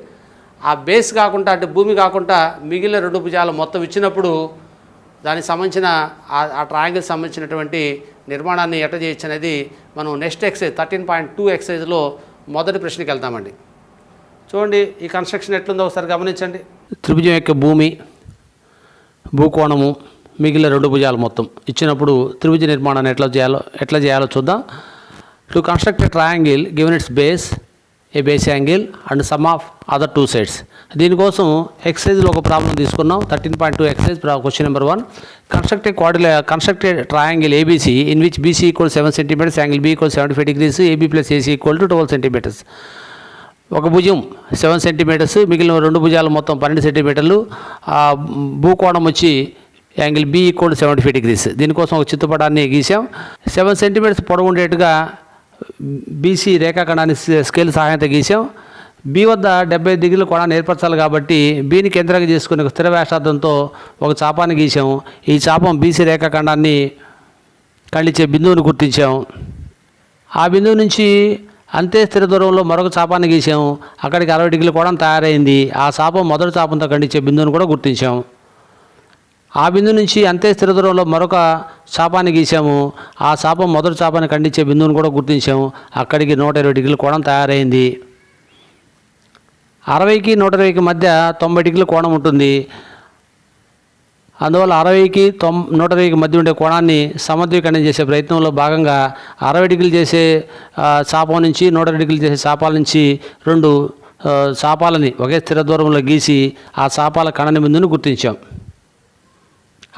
ఆ బేస్ కాకుండా అంటే భూమి కాకుండా మిగిలిన 2 భుజాలు మొత్తం ఇచ్చినప్పుడు దానికి సంబంధించిన ఆ ట్రయాంగిల్ సంబంధించినటువంటి నిర్మాణాన్ని ఎట్లా చేయొచ్చు అనేది మనం నెక్స్ట్ ఎక్సైజ్ 13.2 ఎక్సైజ్లో మొదటి ప్రశ్నకి వెళ్తామండి. చూడండి ఈ కన్స్ట్రక్షన్ ఎట్లుందో ఒకసారి గమనించండి. త్రిభుజం యొక్క భూకోణము మిగిలిన 2 భుజాలు మొత్తం ఇచ్చినప్పుడు త్రిభుజ నిర్మాణాన్ని ఎట్లా చేయాలో చూద్దాం. To construct a triangle given its base a base angle and sum of other two sides. దీనికోసం ఎక్సైజ్లో ఒక ప్రాబ్లం తీసుకున్నాం. 13.2 exercise question number 1. Constructed triangle ABC in which BC equal 7 centimetres, angle B equal 75 degrees, AB plus AC equal to 12 centimetres. ఒక భుజం 7 centimetres, మిగిలిన 2 భుజాలు మొత్తం 12 సెంటీమీటర్లు. భూకోణం వచ్చి యాంగిల్ బీ ఈక్వల్ 75 degrees. దీనికోసం ఒక చిత్రపటాన్ని గీసాం. 7 సెంటీమీటర్స్ పొడవు ఉండేట్టుగా బీసీ రేఖాఖండాన్ని స్కేల్ సహాయంతో గీసాం. బి వద్ద 75 డిగ్రీల కోణాన్ని ఏర్పరచాలి కాబట్టి బీని కేంద్రంగా చేసుకుని ఒక స్థిర వ్యాసార్థంతో ఒక చాపాన్ని గీసాం. ఈ చాపం బీసీ రేఖాఖండాన్ని ఖండించే బిందువుని గుర్తించాం. ఆ బిందువు నుంచి అంతే స్థిర దూరంలో మరొక చాపాన్ని గీసాం. అక్కడికి 60 డిగ్రీల కోణం తయారైంది. ఆ చాపం మొదటి చాపంతో ఖండించే బిందువుని కూడా గుర్తించాం. ఆ బిందువు నుంచి అంతే స్థిర దూరంలో మరొక చాపాన్ని గీసాము. ఆ చాపం మొదటి చాపాన్ని ఖండించే బిందువుని కూడా గుర్తించాము. అక్కడికి 120 డిగ్రీల కోణం తయారైంది. 60కి 120కి మధ్య 90 డిగ్రీల కోణం ఉంటుంది. అందువల్ల 60కి 120కి మధ్య ఉండే కోణాన్ని సమద్వికరణం చేసే ప్రయత్నంలో భాగంగా 60 డిగ్రీలు చేసే చాపం నుంచి 120 డిగ్రీలు చేసే చాపాల నుంచి 2 చాపాలని ఒకే స్థిర దూరంలో గీసి ఆ చాపాల ఖండన బిందువుని గుర్తించాం.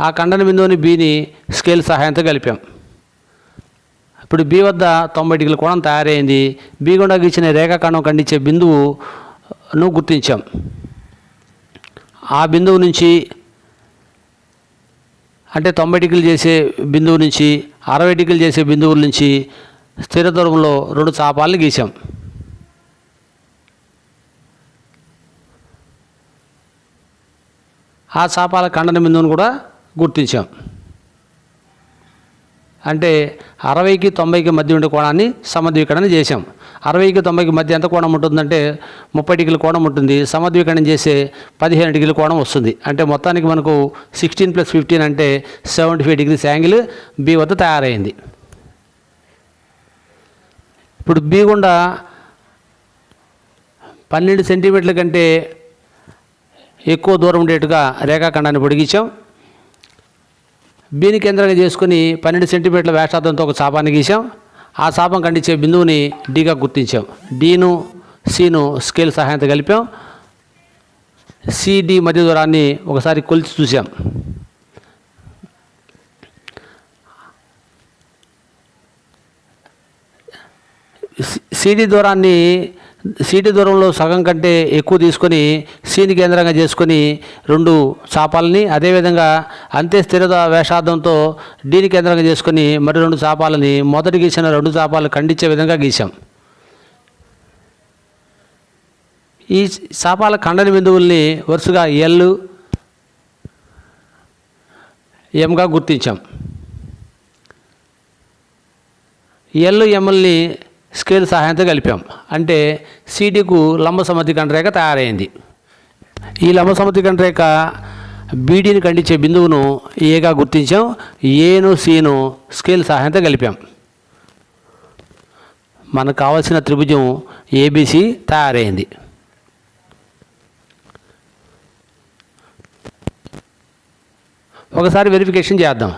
ఆ ఖండన బిందువుని బీని స్కేల్ సహాయంతో కలిపాం. ఇప్పుడు బి వద్ద 90 డిగ్రీల కోణం తయారైంది. బి గుండా గీసిన రేఖాఖండం ఖండించే బిందువును గుర్తించాం. ఆ బిందువు నుంచి అంటే 90 డిగ్రీలు చేసే బిందువు నుంచి 60 డిగ్రీలు చేసే బిందువుల నుంచి స్థిర దూరంలో 2 చాపాలను గీసాం. ఆ చాపాల ఖండన బిందువును కూడా గుర్తించాం. అంటే 60కి 90కి మధ్య ఉండే కోణాన్ని సమద్వికరణం చేసాం. 60కి 90కి మధ్య ఎంత కోణం ఉంటుందంటే 30 డిగ్రీల కోణం ఉంటుంది. సమద్వికరణం చేసే 15 డిగ్రీల కోణం వస్తుంది. అంటే మొత్తానికి మనకు 16 + 15 అంటే 75 degrees యాంగిల్ బి వద్ద తయారైంది. ఇప్పుడు బి గుండా 12 సెంటీమీటర్ల కంటే ఎక్కువ దూరం ఉండేట్టుగా రేఖాఖండాన్ని పొడిగించాం. బీని కేంద్రంగా చేసుకుని 12 సెంటీమీటర్ల వ్యాసార్థంతో ఒక చాపాన్ని గీసాం. ఆ చాపం ఖండించే బిందువుని డీగా గుర్తించాం. డీను సీను స్కేల్ సహాయంతో కలిపాం. సిడి మధ్య దూరాన్ని ఒకసారి కొలిచి చూసాం. సిడి దూరంలో సగం కంటే ఎక్కువ తీసుకొని సీని కేంద్రంగా చేసుకొని 2 చాపాలని, అదేవిధంగా అంతే స్థిర వ్యాసార్థంతో డీని కేంద్రంగా చేసుకొని మరి 2 చాపాలని మొదటి గీసిన 2 చాపాలు ఖండించే విధంగా గీసాం. ఈ చాపాల ఖండన బిందువుల్ని వరుసగా ఎల్ ఎంగా గుర్తించాం. ఎల్ ఎంఎల్ని స్కేల్ సహాయంతో కలిపాం. అంటే సిడికు లంబ సమద్వికరణ రేఖ తయారైంది. ఈ లంబ సమద్వికరణ రేఖ బీడీని ఖండించే బిందువును ఏగా గుర్తించాం. ఏను సీను స్కేల్ సహాయంతో కలిపాం. మనకు కావాల్సిన త్రిభుజం ఏబీసీ తయారైంది. ఒకసారి వెరిఫికేషన్ చేద్దాం.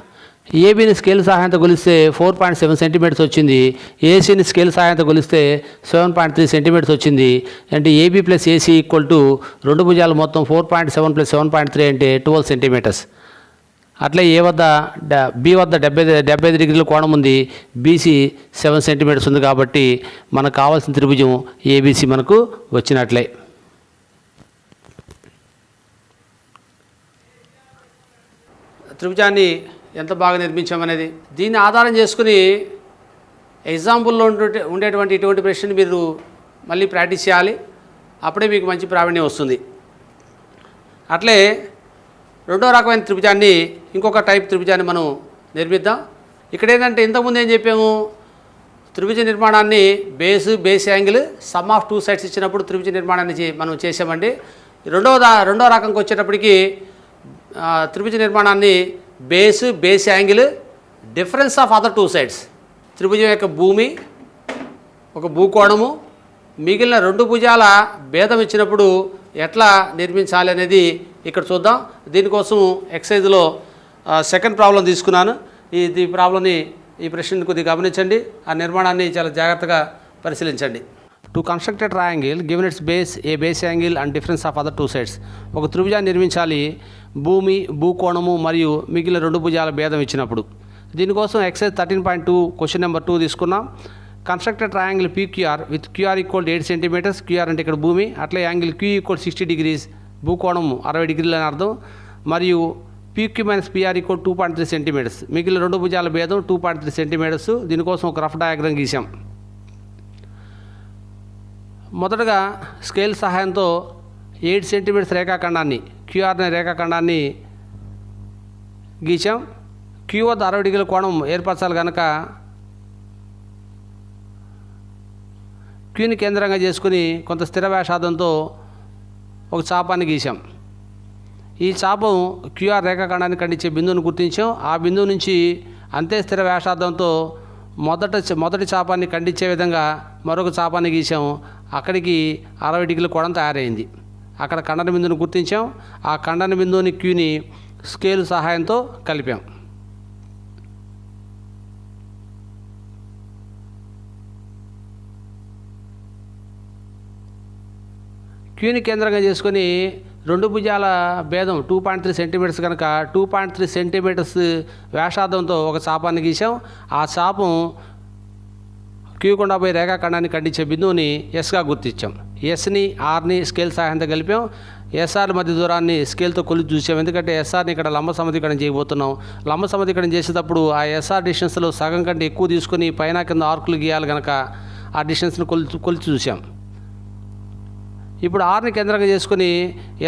ఏబీని స్కేల్ సహాయంతో కొలిస్తే 4.7 సెంటీమీటర్స్ వచ్చింది. ఏసీని స్కేల్ సహాయంతో కొలిస్తే 7.3 సెంటీమీటర్స్ వచ్చింది. అంటే AB plus AC equal to 2 భుజాలు మొత్తం 4.7 + 7.3 అంటే 12 సెంటీమీటర్స్. అట్లే బి వద్ద 75 డిగ్రీల కోణం ఉంది. బీసీ 7 సెంటీమీటర్స్ ఉంది. కాబట్టి మనకు కావాల్సిన త్రిభుజం ఏబీసీ మనకు వచ్చినట్లే. త్రిభుజాన్ని ఎంత బాగా నిర్మించామనేది దీన్ని ఆధారం చేసుకుని ఎగ్జాంపుల్లో ఉండేటువంటి ఇటువంటి ప్రశ్నని మీరు మళ్ళీ ప్రాక్టీస్ చేయాలి. అప్పుడే మీకు మంచి ప్రావీణ్యం వస్తుంది. అట్లే రెండో రకమైన త్రిభుజాన్ని, ఇంకొక టైప్ త్రిభుజాన్ని మనం నిర్మిద్దాం. ఇక్కడ ఏంటంటే ఇంతకుముందు ఏం చెప్పాము, త్రిభుజ నిర్మాణాన్ని base angle sum of 2 sides ఇచ్చినప్పుడు త్రిభుజ నిర్మాణాన్ని మనం చేసామండి. రెండో రకంకి వచ్చేటప్పటికి త్రిభుజ నిర్మాణాన్ని base angle difference of other 2 sides, త్రిభుజం యొక్క భూమి ఒక భూకోణము మిగిలిన 2 భుజాల భేదం ఇచ్చినప్పుడు ఎట్లా నిర్మించాలి అనేది ఇక్కడ చూద్దాం. దీనికోసం ఎక్సైజ్లో సెకండ్ ప్రాబ్లం తీసుకున్నాను. ఈ ప్రాబ్లంని, ఈ ప్రశ్నని కొద్దిగా గమనించండి. ఆ నిర్మాణాన్ని చాలా జాగ్రత్తగా పరిశీలించండి. To construct a triangle given its base a base angle and difference of other two sides. ఒక త్రిభుజాన్ని నిర్మించాలి భూమి భూకోణము మరియు మిగిలిన రెండు భుజాల భేదం ఇచ్చినప్పుడు. దీనికోసం ఎక్సైజ్ 13.2 క్వశ్చన్ నెంబర్ 2 తీసుకున్నాం. Constructed triangle PQR with QR equal 8 centimetres. QR అంటే ఇక్కడ భూమి, అట్లే యాంగిల్ Q ఈక్వల్ 60 degrees, భూకోణం 60 degrees అని అర్థం. మరియు PQ minus PR equal 2.3 centimetres. మిగిలిన రెండు భుజాల భేదం 2.3 సెంటీమీటర్స్. దీనికోసం ఒక రఫ్ డయాగ్రామ్ గీసాం. మొదటగా స్కేల్ సహాయంతో 8 సెంటీమీటర్స్ రేఖాఖండాన్ని QR అనే రేఖాఖండాన్ని గీసాం. Q వద్ద 60 డిగ్రీల కోణం ఏర్పరచాలి కనుక Qని కేంద్రంగా చేసుకుని కొంత స్థిర వ్యాసార్థంతో ఒక చాపాన్ని గీసాం. ఈ చాపం QR రేఖాఖండాన్ని ఖండించే బిందువును గుర్తించాం. ఆ బిందువు నుంచి అంతే స్థిర వ్యాసార్థంతో మొదటి చాపాన్ని ఖండించే విధంగా మరొక చాపాన్ని గీసాం. అక్కడికి 60 డిగ్రీల కోణం తయారైంది. అక్కడ ఖండన బిందువును గుర్తించాం. ఆ ఖండన బిందువుని Qని స్కేల్ సహాయంతో కలిపాం. Qని కేంద్రంగా చేసుకొని రెండు భుజాల భేదం 2.3 సెంటీమీటర్స్ కనుక 2.3 సెంటీమీటర్స్ వ్యాసార్థంతో ఒక చాపాన్ని గీసాం. ఆ చాపం Q గుండా పోయి రేఖాఖండాన్ని ఖండించే బిందువుని Sగా గుర్తించాం. Sని Rని స్కేల్ సహాయంతో కలిపాం. SR మధ్య దూరాన్ని స్కేల్తో కొలిచి చూసాం. ఎందుకంటే SRని ఇక్కడ లంబ సమీకరణం చేయబోతున్నాం. లంబ సమీకరణం చేసేటప్పుడు ఆ SR డిస్టెన్స్లో సగం కంటే ఎక్కువ తీసుకొని పైన కింద ఆర్కులు గీయాలి కనుక ఆ డిస్టెన్స్ని కొలిచి చూసాం. ఇప్పుడు Rని కేంద్రంగా చేసుకుని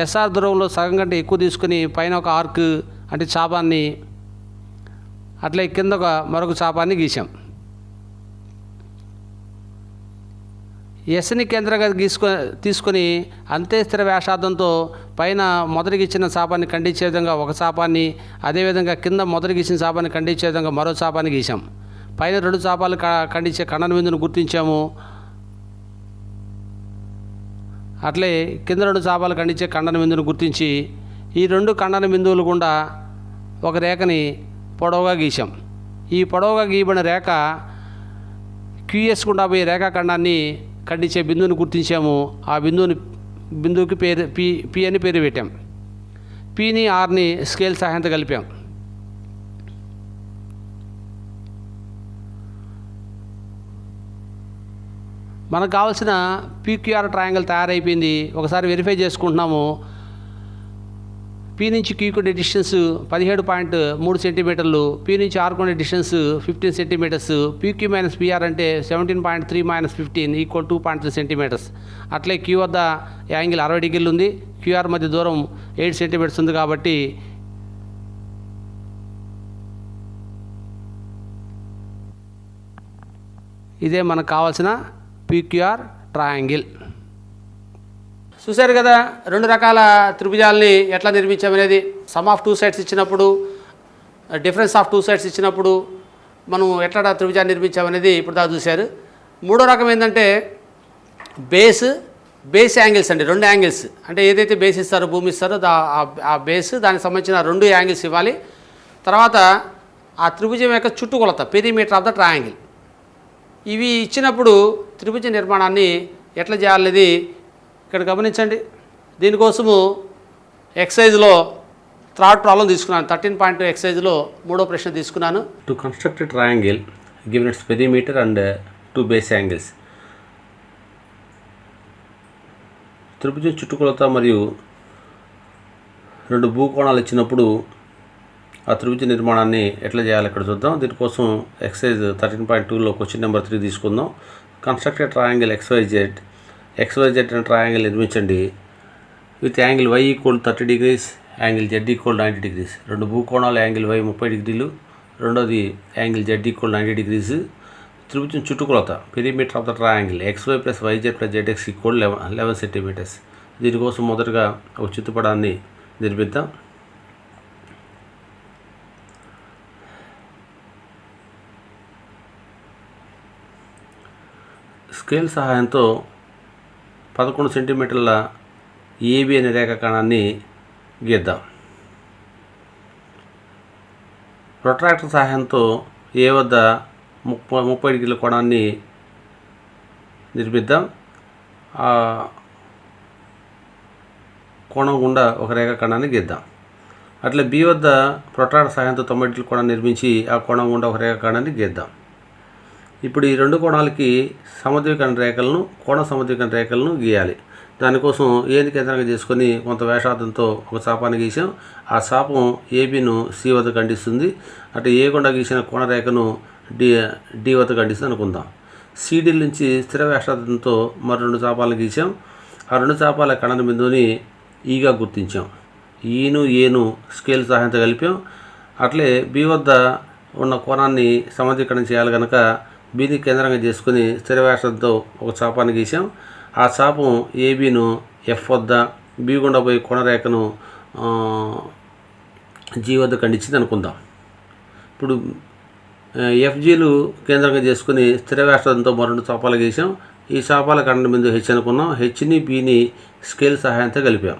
SR దూరంలో సగం కంటే ఎక్కువ తీసుకుని పైన ఒక ఆర్క్ అంటే చాపాన్ని, అట్లే కింద మరొక చాపాన్ని గీసాం. Sని కేంద్రంగా తీసుకొని అంతే స్థిర వ్యాసార్థంతో పైన మొదటికి ఇచ్చిన చాపాన్ని ఖండించే విధంగా ఒక చాపాన్ని, అదేవిధంగా కింద మొదటికి ఇచ్చిన చాపాన్ని ఖండించే విధంగా మరో చాపాన్ని గీసాం. పైన రెండు చాపాలు ఖండించే ఖండన బిందువును గుర్తించాము. అట్లే కింద రెండు చాపాలు ఖండించే ఖండన బిందువును గుర్తించి ఈ రెండు ఖండన బిందువులు గుండా ఒక రేఖని పొడవుగా గీసాం. ఈ పొడవుగా గీయబడిన రేఖ QS గుండా పోయి రేఖాఖండాన్ని ఖండించే బిందువుని గుర్తించాము. ఆ బిందువుకి పేరు P అని పేరు పెట్టాం. Pని Rని స్కేల్ సహాయంతో కలిపాం. మనకు కావాల్సిన PQR ట్రయాంగిల్ తయారైపోయింది. ఒకసారి వెరిఫై చేసుకుంటున్నాము. P నుంచి Q ఉండే డిస్టెన్స్ 17.3 సెంటీమీటర్లు, P నుంచి R ఉండే distance 15 centimetres. PQ minus PR అంటే 17.3 మైనస్ 15 ఈక్వల్ 2.3 సెంటీమీటర్స్. అట్లే Q వద్ద యాంగిల్ 60 డిగ్రీలు ఉంది. QR మధ్య దూరం 8 సెంటీమీటర్స్ ఉంది కాబట్టి ఇదే మనకు కావాల్సిన PQR ట్రయాంగిల్. చూశారు కదా రెండు రకాల త్రిభుజాలని ఎట్లా నిర్మించామనేది. సమ్ ఆఫ్ టూ సైడ్స్ ఇచ్చినప్పుడు, డిఫరెన్స్ ఆఫ్ టూ సైడ్స్ ఇచ్చినప్పుడు మనం ఎట్లా త్రిభుజాన్ని నిర్మించామనేది ఇప్పుడు దాకా చూశారు. మూడో రకం ఏంటంటే బేస్ యాంగిల్స్ అండి. రెండు యాంగిల్స్ అంటే ఏదైతే బేస్ ఇస్తారో, భూమి ఇస్తారో ఆ బేస్, దానికి సంబంధించిన రెండు యాంగిల్స్ ఇవ్వాలి. తర్వాత ఆ త్రిభుజం యొక్క చుట్టుకొలత, పెరిమీటర్ ఆఫ్ ద ట్రయాంగిల్. ఇవి ఇచ్చినప్పుడు త్రిభుజ నిర్మాణాన్ని ఎట్లా చేయాలనేది ఇక్కడ గమనించండి. దీనికోసము ఎక్సైజ్లో థర్డ్ ప్రాబ్లం తీసుకున్నాను. 13.2 ఎక్సైజ్లో మూడో ప్రశ్న తీసుకున్నాను. To construct triangle given it's perimeter and two base angles. త్రిభుజం చుట్టుకొలత మరియు రెండు భూకోణాలు ఇచ్చినప్పుడు ఆ త్రిభుజ నిర్మాణాన్ని ఎట్లా చేయాలి ఇక్కడ చూద్దాం. దీనికోసం ఎక్సైజ్ 13.2లో క్వశ్చన్ నెంబర్ 3 తీసుకుందాం. కన్స్ట్రక్ట్ ట్రయాంగిల్ XYZ అనే ట్రయాంగిల్ నిర్మించండి with angle Y equal 30 degrees, angle Z equal 90 degrees. రెండు భూకోణాలు యాంగిల్ Y 30 degrees, రెండోది యాంగిల్ Z ఈక్వల్ 90 degrees. త్రిభుజం చుట్టుకొలత perimeter of the triangle XY plus YZ plus ZX equal 11 centimetres. దీనికోసం మొదటగా ఒక చిత్రపటాన్ని నిర్మిద్దాం. స్కేల్ సహాయంతో 11 సెంటీమీటర్ల AB అనే రేఖాఖండాన్ని గీద్దాం. ప్రొట్రాక్టర్ సహాయంతో A వద్ద 30 డిగ్రీల కోణాన్ని నిర్మిద్దాం. ఆ కోణం గుండా ఒక రేఖాఖండాన్ని గీద్దాం. అట్లా బి వద్ద ప్రొట్రాక్టర్ సహాయంతో 90 డిగ్రీల కోణం నిర్మించి ఆ కోణం గుండా ఒక రేఖాఖండాన్ని గీద్దాం. ఇప్పుడు ఈ రెండు కోణాలకి సమద్వికరణ రేఖలను కోణ సమద్వికరణ రేఖలను గీయాలి. దానికోసం ఏని కేంద్రంగా చేసుకొని కొంత వ్యాసార్థంతో ఒక చాపాన్ని గీసాం. ఆ చాపం ఏబీను సి వద్ద ఖండిస్తుంది. అటు ఏ గుండా గీసిన కోణ రేఖను డి వద్ద ఖండిస్తుంది అనుకుందాం. సిడి నుంచి స్థిర వ్యాసార్థంతో మరి రెండు చాపాలను గీసాం. ఆ రెండు చాపాల ఖండన బిందువుని ఈగా గుర్తించాం. ఈను ఏను స్కేల్ సహాయంతో కలిపాం. అట్లే బి వద్ద ఉన్న కోణాన్ని సమద్వికరణం చేయాలి కనుక బీని కేంద్రంగా చేసుకుని స్థిర వ్యాసార్థంతో ఒక చాపాన్ని గీసాం. ఆ చాపం ఏబీను ఎఫ్ వద్ద బి గుండా పోయి కోణరేఖను జీ వద్ద ఖండించింది అనుకుందాం. ఇప్పుడు ఎఫ్జీలు కేంద్రంగా చేసుకుని స్థిర వ్యాసార్థంతో మరొండు చాపాలు గీసాం. ఈ చాపాల ఖండన బిందువు హెచ్ అనుకున్నాం. హెచ్ని బిని స్కేల్ సహాయంతో కలిపాం.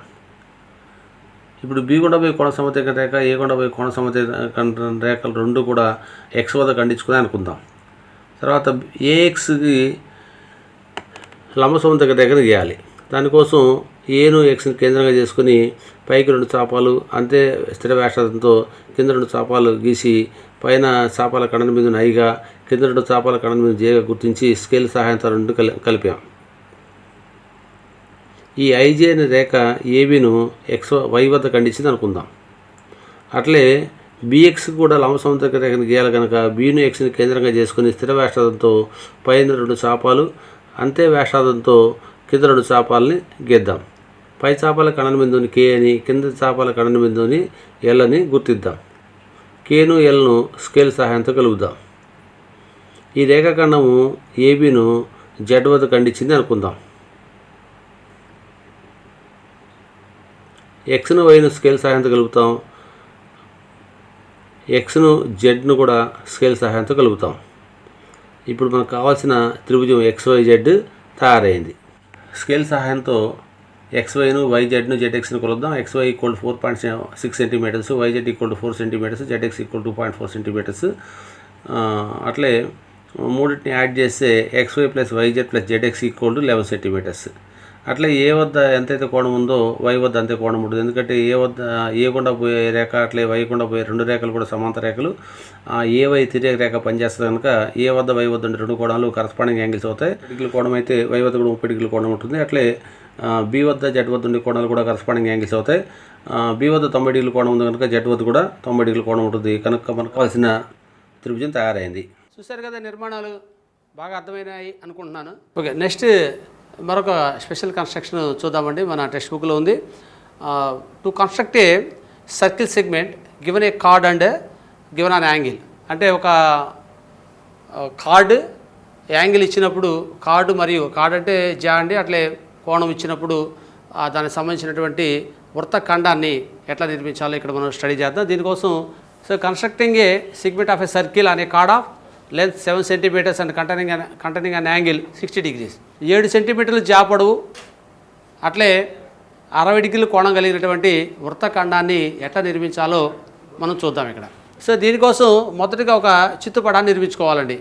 ఇప్పుడు బి గుండా పోయి కోణ సమద్వికరణ రేఖ ఏ గుండా పోయి కోణ సమద్వికరణ రేఖలు రెండు కూడా ఎక్స్ వద్ద ఖండించుకుని అనుకుందాం. తర్వాత ఏఎక్స్కి లంబ సమద్వికరణ రేఖను గీయాలి. దానికోసం ఏను ఎక్స్ని కేంద్రంగా చేసుకుని పైకి రెండు చాపాలు అంతే స్థిర వ్యాసార్థంతో కింద రెండు చాపాలు గీసి పైన చాపాల ఖండన బిందువుని ఐగా కింద రెండు చాపాల ఖండన బిందువు జేగా గుర్తించి స్కేల్ సహాయంతో రెండు కలిపాం. ఈ ఐజే అనే రేఖ ఏబీను ఎక్స్ వై వద్ద ఖండించింది అనుకుందాం. అట్లే బిఎక్స్ కూడా లంబ సమద్వికరణ రేఖను గీయాలి కనుక బీను ఎక్స్ని కేంద్రంగా చేసుకుని స్థిర వ్యాసార్థంతో పైన రెండు చాపాలు అంతే వ్యాసార్థంతో కింద రెండు చాపాలని గీద్దాం. పై చాపాల ఖండన బిందువుని కే అని కింద చాపాల ఖండన బిందువుని ఎల్ అని గుర్తిద్దాం. కేను ఎల్ను స్కేల్ సహాయంతో కలుపుదాం. ఈ రేఖాఖండము ఏబీను జెడ్ వద్ద ఖండించింది అనుకుందాం. ఎక్స్ను వైను స్కేల్ సహాయంతో కలుపుతాం. ఎక్స్ను జెడ్ను కూడా స్కేల్ సహాయంతో కలుపుతాం. ఇప్పుడు మనకు కావాల్సిన త్రిభుజం XYZ తయారైంది. స్కేల్ సహాయంతో XYను YZను ZXను కొలుద్దాం. XY = 4.6 centimetres, YZ = 4 centimetres, ZX = 2.4 centimetres. అట్లే మూడింటిని యాడ్ చేస్తే XY + YZ + ZX = 11 సెంటీమీటర్స్. అట్లే ఏ వద్ద ఎంతైతే కోణం ఉందో వై వద్ద అంతే కోణం ఉంటుంది. ఎందుకంటే ఏ గుండా పోయే రేఖ అట్లే వై గుండా పోయే రెండు రేఖలు కూడా సమాంతర రేఖలు. ఏ వై తిరిగే రేఖ పనిచేస్తుంది కనుక ఏ వద్ద వై వద్ద ఉండే రెండు కోణాలు కరస్పాండింగ్ యాంగిల్స్ అవుతాయి. 30 డిగ్రీల కోణం అయితే వై వద్ద కూడా 30 డిగ్రీల కోణం ఉంటుంది. అట్లే బి వద్ద జెడ్ వద్ద ఉండే కోణాలు కూడా కరస్పాండింగ్ యాంగిల్స్ అవుతాయి. బి వద్ద 90 డిగ్రీల కోణం ఉంది కనుక జెడ్ వద్ద కూడా 90 డిగ్రీల కోణం ఉంటుంది. కనుక మనకు కావాల్సిన త్రిభుజం తయారైంది. చూశారు కదా, నిర్మాణాలు బాగా అర్థమైనాయి అనుకుంటున్నాను. ఓకే, నెక్స్ట్ మరొక స్పెషల్ కన్స్ట్రక్షన్ చూద్దామండి. మన టెక్స్ట్ బుక్లో ఉంది. To construct a circle segment given a card and given an angle. అంటే ఒక కార్డు యాంగిల్ ఇచ్చినప్పుడు కార్డు మరియు కార్డు అంటే జా అండి, అట్లే కోణం ఇచ్చినప్పుడు దానికి సంబంధించినటువంటి వృత్తఖండాన్ని ఎట్లా నిర్మించాలో ఇక్కడ మనం స్టడీ చేద్దాం. దీనికోసం constructing a segment of a circle అనే chord of length 7 centimetres and containing an angle 60 degrees. 7 సెంటీమీటర్లు జాపొడవు అట్లే 60 డిగ్రీల కోణం కలిగినటువంటి వృత్తఖండాన్ని ఎట్లా నిర్మించాలో మనం చూద్దాం ఇక్కడ. సో దీనికోసం మొదటిగా ఒక చిత్తుపటాన్ని నిర్మించుకోవాలండి.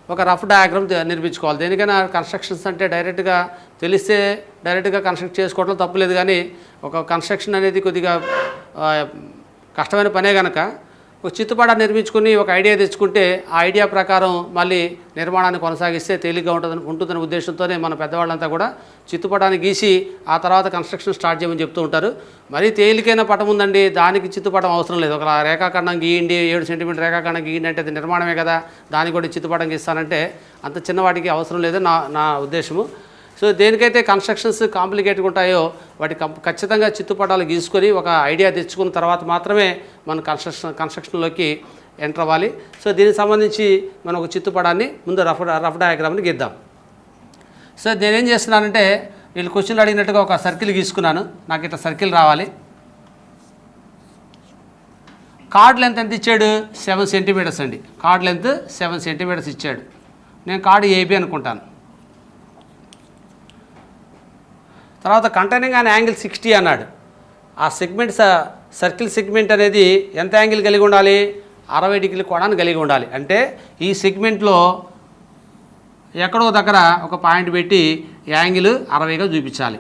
ఒక రఫ్ డయాగ్రామ్ నిర్మించుకోవాలి. దేనికైనా కన్స్ట్రక్షన్స్ అంటే డైరెక్ట్గా తెలిస్తే డైరెక్ట్గా కన్స్ట్రక్ట్ చేసుకోవడం తప్పులేదు, కానీ ఒక కన్స్ట్రక్షన్ అనేది కొద్దిగా కష్టమైన పనే కనుక ఒక చిత్తుపటాన్ని నిర్మించుకుని ఒక ఐడియా తెచ్చుకుంటే ఆ ఐడియా ప్రకారం మళ్ళీ నిర్మాణాన్ని కొనసాగిస్తే తేలిగ్గా ఉంటుందనే ఉద్దేశంతోనే మన పెద్దవాళ్ళంతా కూడా చిత్తుపటాన్ని గీసి ఆ తర్వాత కన్స్ట్రక్షన్ స్టార్ట్ చేయమని చెప్తూ ఉంటారు. మరీ తేలికైన పటం ఉందండి, దానికి చిత్తుపటం అవసరం లేదు. ఒక రేఖాఖండం గీయండి, 7 సెంటీమీటర్ రేఖాఖండం గీయండి అంటే అది నిర్మాణమే కదా, దానికి కూడా చిత్తుపటం గీస్తానంటే అంత చిన్నవాటికి అవసరం లేదు నా ఉద్దేశము. సో దేనికైతే కన్స్ట్రక్షన్స్ కాంప్లికేట్గా ఉంటాయో వాటికి ఖచ్చితంగా చిత్తుపటాలు గీసుకొని ఒక ఐడియా తెచ్చుకున్న తర్వాత మాత్రమే మనం కన్స్ట్రక్షన్లోకి ఎంటర్ అవ్వాలి. సో దీనికి సంబంధించి మనం ఒక చిత్తుపటాన్ని ముందు రఫ్ డయాగ్రామ్ని గీద్దాం. సో నేనేం చేస్తున్నానంటే వీళ్ళు క్వశ్చన్లు అడిగినట్టుగా ఒక సర్కిల్ గీసుకున్నాను. నాకు ఇట్లా సర్కిల్ రావాలి. కార్డ్ లెంత్ ఎంత ఇచ్చాడు? 7 సెంటీమీటర్స్ అండి. కార్డ్ లెంత్ 7 సెంటీమీటర్స్ ఇచ్చాడు. నేను కార్డు ఏబీ అనుకుంటాను. తర్వాత కంటైనింగ్ అన్ యాంగిల్ 60 అన్నాడు. ఆ సెగ్మెంట్ సర్కిల్ సెగ్మెంట్ అనేది ఎంత యాంగిల్ కలిగి ఉండాలి? 60 డిగ్రీల కోణాన్ని కలిగి ఉండాలి. అంటే ఈ సెగ్మెంట్లో ఎక్కడో దగ్గర ఒక పాయింట్ పెట్టి యాంగిల్ 60గా చూపించాలి.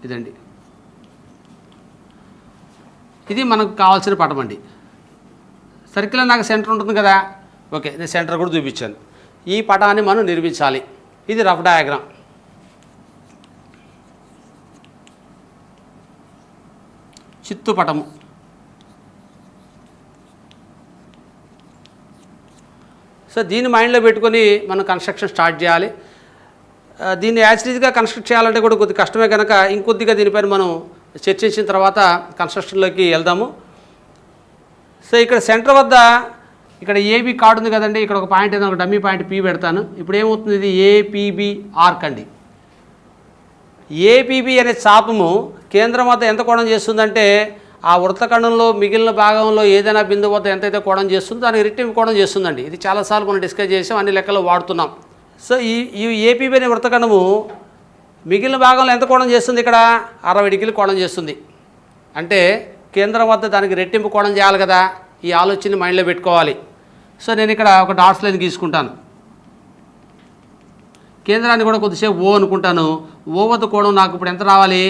ఇదండి, ఇది మనకు కావాల్సిన పటం అండి. సర్కిల్ నాకు సెంటర్ ఉంటుంది కదా, ఓకే, నేను సెంటర్ కూడా చూపించాను. ఈ పటాన్ని మనం నిర్మించాలి. ఇది రఫ్ డయాగ్రామ్. చిత్తు పటము. సో దీన్ని మైండ్లో పెట్టుకొని మనం కన్స్ట్రక్షన్ స్టార్ట్ చేయాలి. దీన్ని యాజిటీజ్గా కన్స్ట్రక్ట్ చేయాలంటే కూడా కొద్దిగా కష్టమే కనుక ఇంకొద్దిగా దీనిపైన మనం చర్చించిన తర్వాత కన్స్ట్రక్షన్లోకి వెళ్దాము. సో ఇక్కడ సెంటర్ వద్ద ఇక్కడ ఏబీ కార్డు ఉంది కదండి, ఇక్కడ ఒక పాయింట్ ఏదైనా ఒక డమ్మీ పాయింట్ పీ పెడతాను. ఇప్పుడు ఏమవుతుంది, ఇది ఏపీబీ ఆర్క్ అండి. ఏపీబీ అనే చాపము కేంద్రం వద్ద ఎంత కోణం చేస్తుందంటే ఆ వృత్తఖండంలో మిగిలిన భాగంలో ఏదైనా బిందువు వద్ద ఎంతైతే కోణం చేస్తుందో దానికి రెట్టింపు కోణం చేస్తుందండి. ఇది చాలాసార్లు మనం డిస్కస్ చేసాం, అన్ని లెక్కలు వాడుతున్నాం. సో ఈ ఏపీబీ అనే వృత్తఖండము మిగిలిన భాగంలో ఎంత కోణం చేస్తుంది, ఇక్కడ 60 డిగ్రీలు కోణం చేస్తుంది. అంటే కేంద్రం వద్ద దానికి రెట్టింపు కోణం చేయాలి కదా, ఈ ఆలోచనని మైండ్లో పెట్టుకోవాలి. సో నేను ఇక్కడ ఒక డాట్స్ లైన్ గీసుకుంటాను. కేంద్రాన్ని కూడా కొద్దిసేపు ఓ అనుకుంటాను. ఓ వద్ద కోణం నాకు ఇప్పుడు ఎంత రావాలి,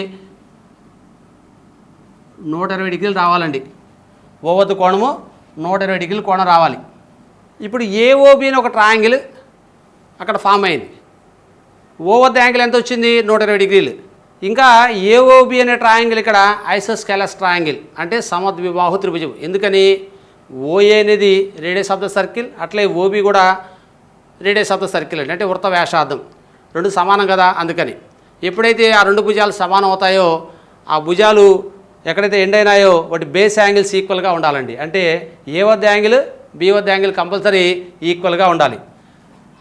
120 డిగ్రీలు రావాలండి. ఓ వద్ద కోణము 120 డిగ్రీలు కోణం రావాలి. ఇప్పుడు ఏఓబి అని ఒక ట్రయాంగిల్ అక్కడ ఫామ్ అయింది. ఓ వద్ద యాంగిల్ ఎంత వచ్చింది, 120 డిగ్రీలు. ఇంకా ఏఓబి అనే ట్రయాంగిల్ ఇక్కడ ఐసోస్కేలస్ ట్రయాంగిల్, అంటే సమద్విబాహు త్రిభుజం. ఎందుకని, ఓఏ అనేది రేడియస్ ఆఫ్ ద సర్కిల్, అట్లే ఓబి కూడా రేడియస్ ఆఫ్ ద సర్కిల్ అండి, అంటే వృత్త వ్యాసార్థం. రెండు సమానం కదా, అందుకని ఎప్పుడైతే ఆ రెండు భుజాలు సమానం అవుతాయో ఆ భుజాలు ఎక్కడైతే ఎండ్ అయినాయో వాటి బేస్ యాంగిల్స్ ఈక్వల్గా ఉండాలండి. అంటే ఏ వద్ద యాంగిల్ బి వద్ద యాంగిల్ కంపల్సరీ ఈక్వల్గా ఉండాలి.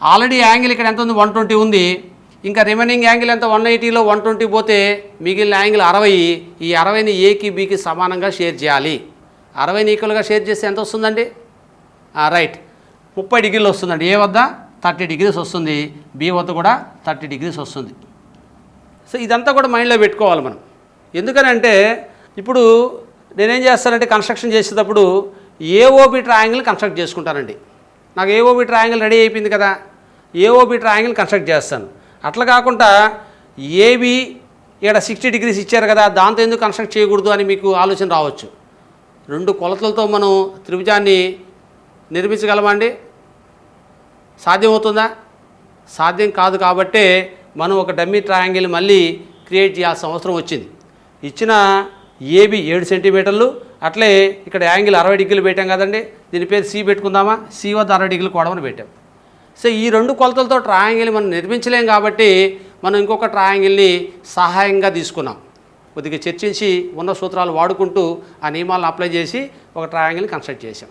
ఆల్రెడీ యాంగిల్ ఇక్కడ ఎంత ఉంది, 120 ఉంది. ఇంకా రిమైనింగ్ యాంగిల్ ఎంత, 180లో 120 పోతే మిగిలిన యాంగిల్ 60. ఈ 60ని ఏకి బికి సమానంగా షేర్ చేయాలి. 60ని ఈక్వల్గా షేర్ చేస్తే ఎంత వస్తుందండి, రైట్, 30 డిగ్రీలు వస్తుందండి. ఏ వద్ద 30 డిగ్రీస్ వస్తుంది, బి వద్ద కూడా 30 డిగ్రీస్ వస్తుంది. సో ఇదంతా కూడా మైండ్లో పెట్టుకోవాలి మనం. ఎందుకనంటే ఇప్పుడు నేనేం చేస్తానంటే కన్స్ట్రక్షన్ చేసేటప్పుడు ఏఓబి ట్రయాంగిల్ కన్స్ట్రక్ట్ చేసుకుంటానండి. నాకు ఏఓబి ట్రయాంగిల్ రెడీ అయిపోయింది కదా, ఏఓబి ట్రయాంగిల్ కన్స్ట్రక్ట్ చేస్తాను. అట్లా కాకుండా ఏబి ఇక్కడ 60 డిగ్రీస్ ఇచ్చారు కదా, దాంతో ఎందుకు కన్స్ట్రక్ట్ చేయకూడదు అని మీకు ఆలోచన రావచ్చు. రెండు కొలతలతో మనం త్రిభుజాన్ని నిర్మించగలమా అండి, సాధ్యమవుతుందా? సాధ్యం కాదు. కాబట్టే మనం ఒక డమ్మీ ట్రయాంగిల్ మళ్ళీ క్రియేట్ చేయాల్సిన అవసరం వచ్చింది. ఇచ్చిన ఏబి 7 సెంటీమీటర్లు, అట్లే ఇక్కడ యాంగిల్ 60 డిగ్రీలు పెట్టాం కదండి, దీని పేరు సి పెట్టుకుందామా, సి వద్ద 60 డిగ్రీలు కోణమని పెట్టాం. సో ఈ రెండు కొలతలతో ట్రయాంగిల్ మనం నిర్మించలేం కాబట్టి మనం ఇంకొక ట్రయాంగిల్ని సహాయంగా తీసుకున్నాం. కొద్దిగా చర్చించి ఉన్న సూత్రాలు వాడుకుంటూ ఆ నియమాలను అప్లై చేసి ఒక ట్రయాంగిల్ని కన్స్ట్రక్ట్ చేశాం.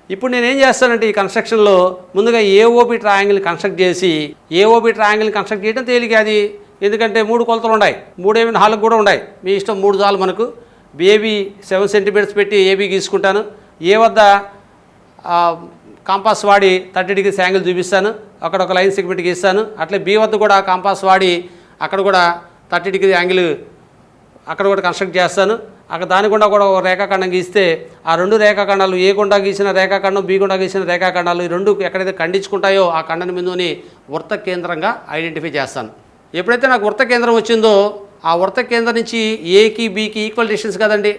ఇప్పుడు నేనేం చేస్తానంటే ఈ కన్స్ట్రక్షన్లో ముందుగా ఏఓబి ట్రయాంగిల్ కన్స్ట్రక్ట్ చేసి, ఏఓబి ట్రయాంగిల్ కన్స్ట్రక్ట్ చేయడం తేలిక అది. ఎందుకంటే 3 కొలతలు ఉన్నాయి, 3 ఏమి 4 కూడా ఉన్నాయి, మీ ఇష్టం, 3 చాలు మనకు. ఏబి 7 సెంటీమీటర్స్ పెట్టి ఏబి గీసుకుంటాను. ఏ వద్ద కాంపాస్ వాడి 30 డిగ్రీస్ యాంగిల్ చూపిస్తాను, అక్కడ ఒక లైన్ సెగ్మెంట్ గీస్తాను. అట్లే బి వద్ద కూడా కాంపాస్ వాడి అక్కడ కూడా 30 డిగ్రీ యాంగిల్ అక్కడ కూడా కన్స్ట్రక్ట్ చేస్తాను. అక్కడ దాని గుండా కూడా ఒక రేఖాఖండం గీస్తే ఆ రెండు రేఖాఖండాలు, ఏ గుండా గీసిన రేఖాఖండం, బి గుండా గీసిన రేఖాఖండాలు, ఈ రెండు ఎక్కడైతే ఖండించుకుంటాయో ఆ ఖండన బిందువుని వృత్త కేంద్రంగా ఐడెంటిఫై చేస్తాను. ఎప్పుడైతే నాకు వృత్త కేంద్రం వచ్చిందో ఆ వృత్త కేంద్రం నుంచి ఏకి బికి ఈక్వల్ డిస్టెన్స్ కదండి.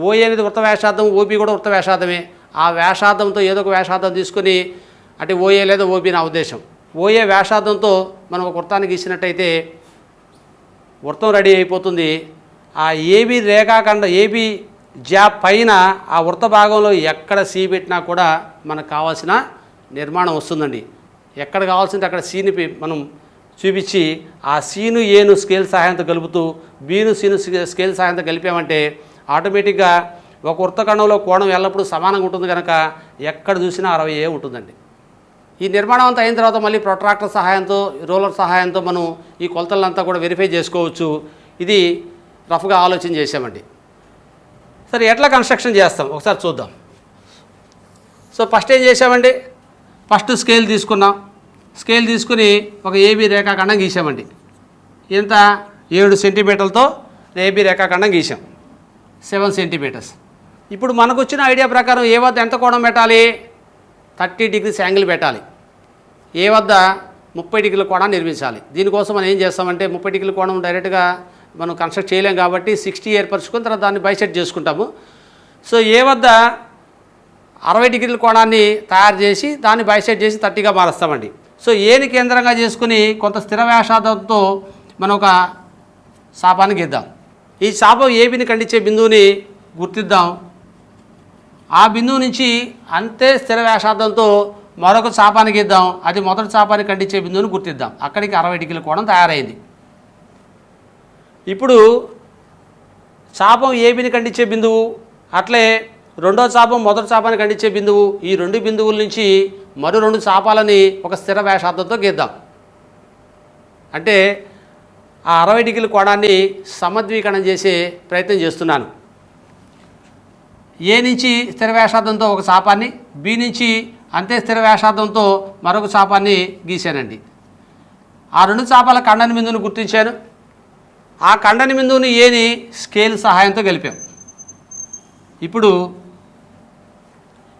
ఓఏ అనేది వృత్త వ్యాసార్థం, ఓబి కూడా వృత్త వ్యాసార్థమే. ఆ వ్యాసార్థంతో ఏదో ఒక వ్యాసార్థం తీసుకొని, అంటే ఓఏ లేదా ఓబి నా ఉద్దేశం, ఓఏ వ్యాసార్థంతో మనం ఒక వృత్తాన్ని గీసినట్టయితే వృత్తం రెడీ అయిపోతుంది. ఆ ఏబి రేఖాఖండ, ఏబి జాబ్ పైన ఆ వృత్త భాగంలో ఎక్కడ సి పెట్టినా కూడా మనకు కావాల్సిన నిర్మాణం వస్తుందండి. ఎక్కడ కావాల్సింది అక్కడ సీని మనం చూపించి ఆ సీను ఏను స్కేల్ సహాయంతో కలుపుతూ బీను సీను స్కేల్ సహాయంతో కలిపామంటే ఆటోమేటిక్గా ఒక వృత్తఖండంలో కోణం ఎల్లప్పుడూ సమానంగా ఉంటుంది కనుక ఎక్కడ చూసినా 60 ఉంటుందండి. ఈ నిర్మాణం అంతా అయిన తర్వాత మళ్ళీ ప్రొట్రాక్టర్ సహాయంతో, రోలర్ సహాయంతో మనం ఈ కొలతలంతా కూడా వెరిఫై చేసుకోవచ్చు. ఇది రఫ్గా ఆలోచన చేసామండి. సరే, ఎట్లా కన్స్ట్రక్షన్ చేస్తాం ఒకసారి చూద్దాం. సో ఫస్ట్ ఏం చేసామండి, ఫస్ట్ స్కేల్ తీసుకున్నాం. స్కేల్ తీసుకుని ఒక ఏబీ రేఖాఖండం గీసామండి. ఎంత, 7 సెంటీమీటర్లతో ఏబీ రేఖాఖండం గీసాం, 7 సెంటీమీటర్స్. ఇప్పుడు మనకు వచ్చిన ఐడియా ప్రకారం ఏ వద్ద ఎంత కోణం పెట్టాలి, 30 డిగ్రీస్ యాంగిల్ పెట్టాలి. ఏ వద్ద 30 డిగ్రీల కోణాన్ని నిర్మించాలి. దీనికోసం మనం ఏం చేస్తామంటే 30 డిగ్రీల కోణం డైరెక్ట్గా మనం కన్స్ట్రక్ట్ చేయలేం కాబట్టి 60 ఏర్పరచుకుని తర్వాత దాన్ని బైసెట్ చేసుకుంటాము. సో ఏ వద్ద 60 డిగ్రీల కోణాన్ని తయారు చేసి దాన్ని బైసెట్ చేసి 30గా మారుస్తామండి. సో ఏని కేంద్రంగా చేసుకుని కొంత స్థిర వ్యాసార్థంతో మనం ఒక శాపాన్ని గీద్దాం. ఈ శాపం ఏబిని ఖండించే బిందువుని గుర్తిద్దాం. ఆ బిందువు నుంచి అంతే స్థిర వ్యాసార్థంతో మరొక చాపాన్ని గీద్దాం. అది మొదటి చాపాన్ని ఖండించే బిందువుని గుర్తిద్దాం. అక్కడికి 60 డిగ్రీల కోణం తయారైంది. ఇప్పుడు చాపం ఏబిని ఖండించే బిందువు, అట్లే రెండో చాపం మొదటి చాపాన్ని ఖండించే బిందువు, ఈ రెండు బిందువుల నుంచి మరో 2 చాపాలని ఒక స్థిర వ్యాసార్థంతో గీద్దాం. అంటే ఆ 60 డిగ్రీల కోణాన్ని సమద్వీకరణం చేసే ప్రయత్నం చేస్తున్నాను. ఏ నుంచి స్థిర వ్యాసార్థంతో ఒక చాపాన్ని, బి నుంచి అంతే స్థిర వ్యాసార్థంతో మరొక చాపాన్ని గీశానండి. ఆ 2 చాపాల ఖండన బిందువుని గుర్తించాను. ఆ ఖండన బిందువుని ఏని స్కేల్ సహాయంతో కలిపాం. ఇప్పుడు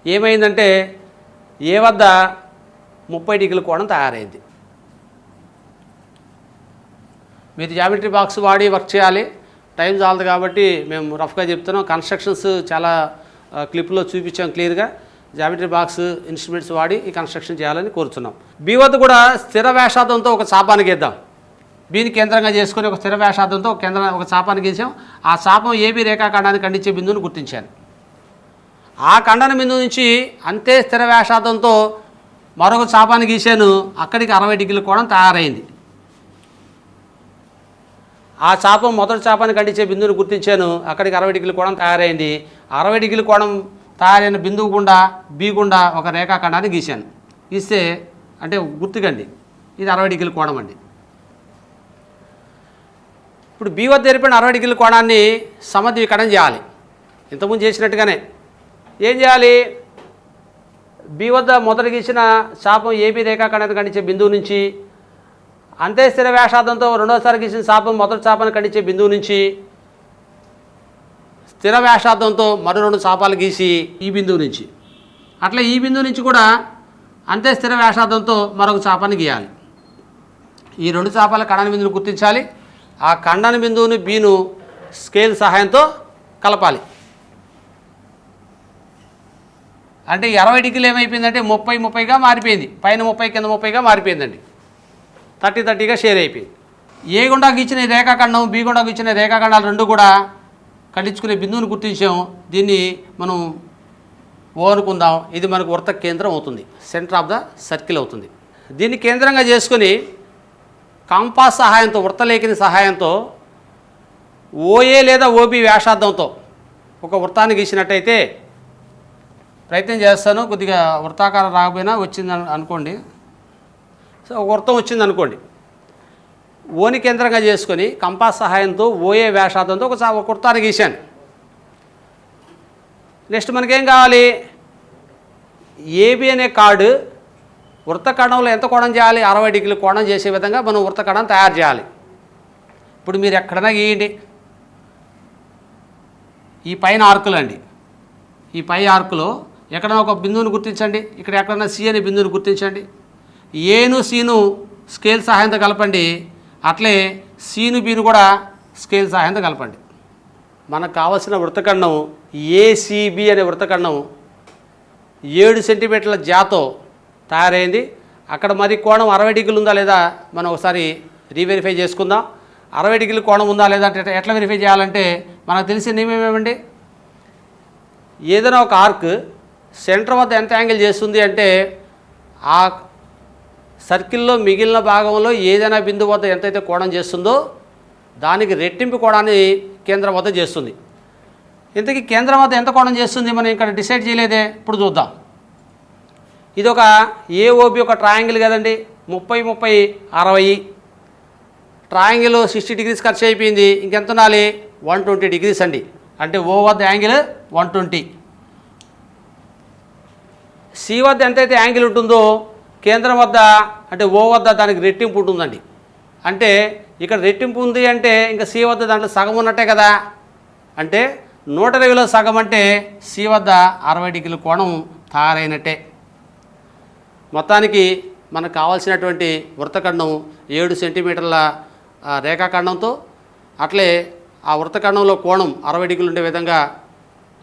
ఏమైందంటే ఏ వద్ద 30 డిగ్రీల కోణం తయారైంది. మీరు జామెట్రీ బాక్స్ వాడి వర్క్ చేయాలి. టైం చాలదు కాబట్టి మేము రఫ్గా చెప్తున్నాం. కన్స్ట్రక్షన్స్ చాలా క్లిప్లో చూపించాం క్లియర్గా. జామెట్రీ బాక్స్ ఇన్స్ట్రుమెంట్స్ వాడి ఈ కన్స్ట్రక్షన్ చేయాలని కోరుతున్నాం. బి వద్ద కూడా స్థిర వ్యాసార్థంతో ఒక చాపాన్ని గీద్దాం. బీని కేంద్రంగా చేసుకుని ఒక స్థిర వ్యాసార్థంతో ఒక చాపాన్ని గీసాం. ఆ చాపం ఏబి రేఖాఖండాన్ని ఖండించే బిందువుని గుర్తించాను. ఆ ఖండన బిందువు నుంచి అంతే స్థిర వ్యాసార్థంతో మరొక చాపాన్ని గీశాను. అక్కడికి 60 డిగ్రీల కోణం తయారైంది. ఆ చాపం మొదటి చాపాన్ని ఖండించే బిందువుని గుర్తించాను. అక్కడికి 60 డిగ్రీల కోణం తయారైంది. 60 డిగ్రీల కోణం తయారైన బిందువు గుండా బి గుండా ఒక రేఖాఖండాన్ని గీశాను. గీస్తే అంటే గుర్తుకండి, ఇది 60 డిగ్రీల కోణం అండి. ఇప్పుడు బి వద్ద ఏర్పడిన 60 డిగ్రీల కోణాన్ని సమద్వీకరణం చేయాలి. ఇంతకుముందు చేసినట్టుగానే ఏం చేయాలి? బి వద్ద మొదట గీసిన చాపం ఏబి రేఖాఖండాన్ని ఖండించే బిందువు నుంచి అంతే స్థిర వ్యాసార్థంతో రెండోసారి గీసిన చాపం మొదటి చాపాన్ని ఖండించే బిందువు నుంచి స్థిర వ్యాసార్థంతో మరో 2 చాపాలు గీసి ఈ బిందువు నుంచి, అట్లా ఈ బిందువు నుంచి కూడా అంతే స్థిర వ్యాసార్థంతో మరొక చాపాన్ని గీయాలి. ఈ 2 చాపాల ఖండన బిందువును గుర్తించాలి. ఆ ఖండన బిందువుని బీను స్కేల్ సహాయంతో కలపాలి. అంటే 60 డిగ్రీలు ఏమైపోయిందంటే 30-30గా మారిపోయింది. పైన 30 కింద 30గా మారిపోయిందండి. 30-30గా షేర్ అయిపోయింది. ఏ గుండా గీచిన రేఖాఖండం, బి గుండా గీచిన రేఖాఖండాలు రెండు కూడా ఖండించుకునే బిందువుని గుర్తించాం. దీన్ని మనం ఓ అనుకుందాం. ఇది మనకు వృత్త కేంద్రం అవుతుంది, సెంటర్ ఆఫ్ ద సర్కిల్ అవుతుంది. దీన్ని కేంద్రంగా చేసుకుని కంపాస్ సహాయంతో, వృత్తలేఖని సహాయంతో ఓఏ లేదా ఓబి వ్యాసార్థంతో ఒక వృత్తాన్ని గీసినట్టయితే, ప్రయత్నం చేస్తాను, కొద్దిగా వృత్తాకారం రాకపోయినా వచ్చిందని అనుకోండి. సో ఒక వృత్తం వచ్చింది అనుకోండి. ఓని కేంద్రంగా చేసుకొని కంపాస్ సహాయంతో ఓఏ వ్యాసార్థంతో ఒక వృత్తాన్ని గీశాను. నెక్స్ట్ మనకేం కావాలి? ఏబి అనే కార్డు వృత్తకణంలో ఎంత కోణం చేయాలి? 60 డిగ్రీల కోణం చేసే విధంగా మనం వృత్తకణం తయారు చేయాలి. ఇప్పుడు మీరు ఎక్కడైనా గీయండి. ఈ పైన ఆర్కులు అండి, ఈ పై ఆర్కులో ఎక్కడైనా ఒక బిందువుని గుర్తించండి. ఇక్కడ ఎక్కడైనా సి అనే బిందువుని గుర్తించండి. ఏను సీను స్కేల్ సహాయంతో కలపండి. అట్లే సీను బీను కూడా స్కేల్ సహాయంతో కలపండి. మనకు కావలసిన వృత్తఖండం ఏసీబీ అనే వృత్తఖండం 7 సెంటీమీటర్ల జాతో తయారైంది. అక్కడ మరి కోణం 60 డిగ్రీలు ఉందా లేదా మనం ఒకసారి రీవెరిఫై చేసుకుందాం. 60 డిగ్రీల కోణం ఉందా లేదా అంటే ఎట్లా వెరిఫై చేయాలంటే మనకు తెలిసిన నియమం ఏమండి? ఏదైనా ఒక ఆర్క్ సెంటర్ వద్ద ఎంత యాంగిల్ చేస్తుంది అంటే ఆ సర్కిల్లో మిగిలిన భాగంలో ఏదైనా బిందువు వద్ద ఎంతైతే కోణం చేస్తుందో దానికి రెట్టింపు కోణాన్ని కేంద్రం వద్ద చేస్తుంది. ఇంతకీ కేంద్రం వద్ద ఎంత కోణం చేస్తుంది మనం ఇక్కడ డిసైడ్ చేయలేదే. ఇప్పుడు చూద్దాం. ఇది ఒక ఏఓబి ఒక ట్రయాంగిల్ కదండి. 30-30-60 ట్రయాంగిల్ 60 డిగ్రీస్ ఖర్చు అయిపోయింది. ఇంకెంత ఉండాలి? 120 డిగ్రీస్ అండి. అంటే ఓ వద్ద యాంగిల్ 120. సి వద్ద ఎంతైతే యాంగిల్ ఉంటుందో కేంద్రం వద్ద అంటే ఓ వద్ద దానికి రెట్టింపు ఉంటుందండి. అంటే ఇక్కడ రెట్టింపు ఉంది అంటే ఇంకా సి వద్ద దాంట్లో సగం ఉన్నట్టే కదా. అంటే 120లో సగం అంటే సి వద్ద 60 డిగ్రీల కోణం తయారైనట్టే. మొత్తానికి మనకు కావాల్సినటువంటి వృత్తఖండం 7 సెంటీమీటర్ల రేఖాఖండంతో అట్లే ఆ వృత్తఖండంలో కోణం 60 డిగ్రీలు ఉండే విధంగా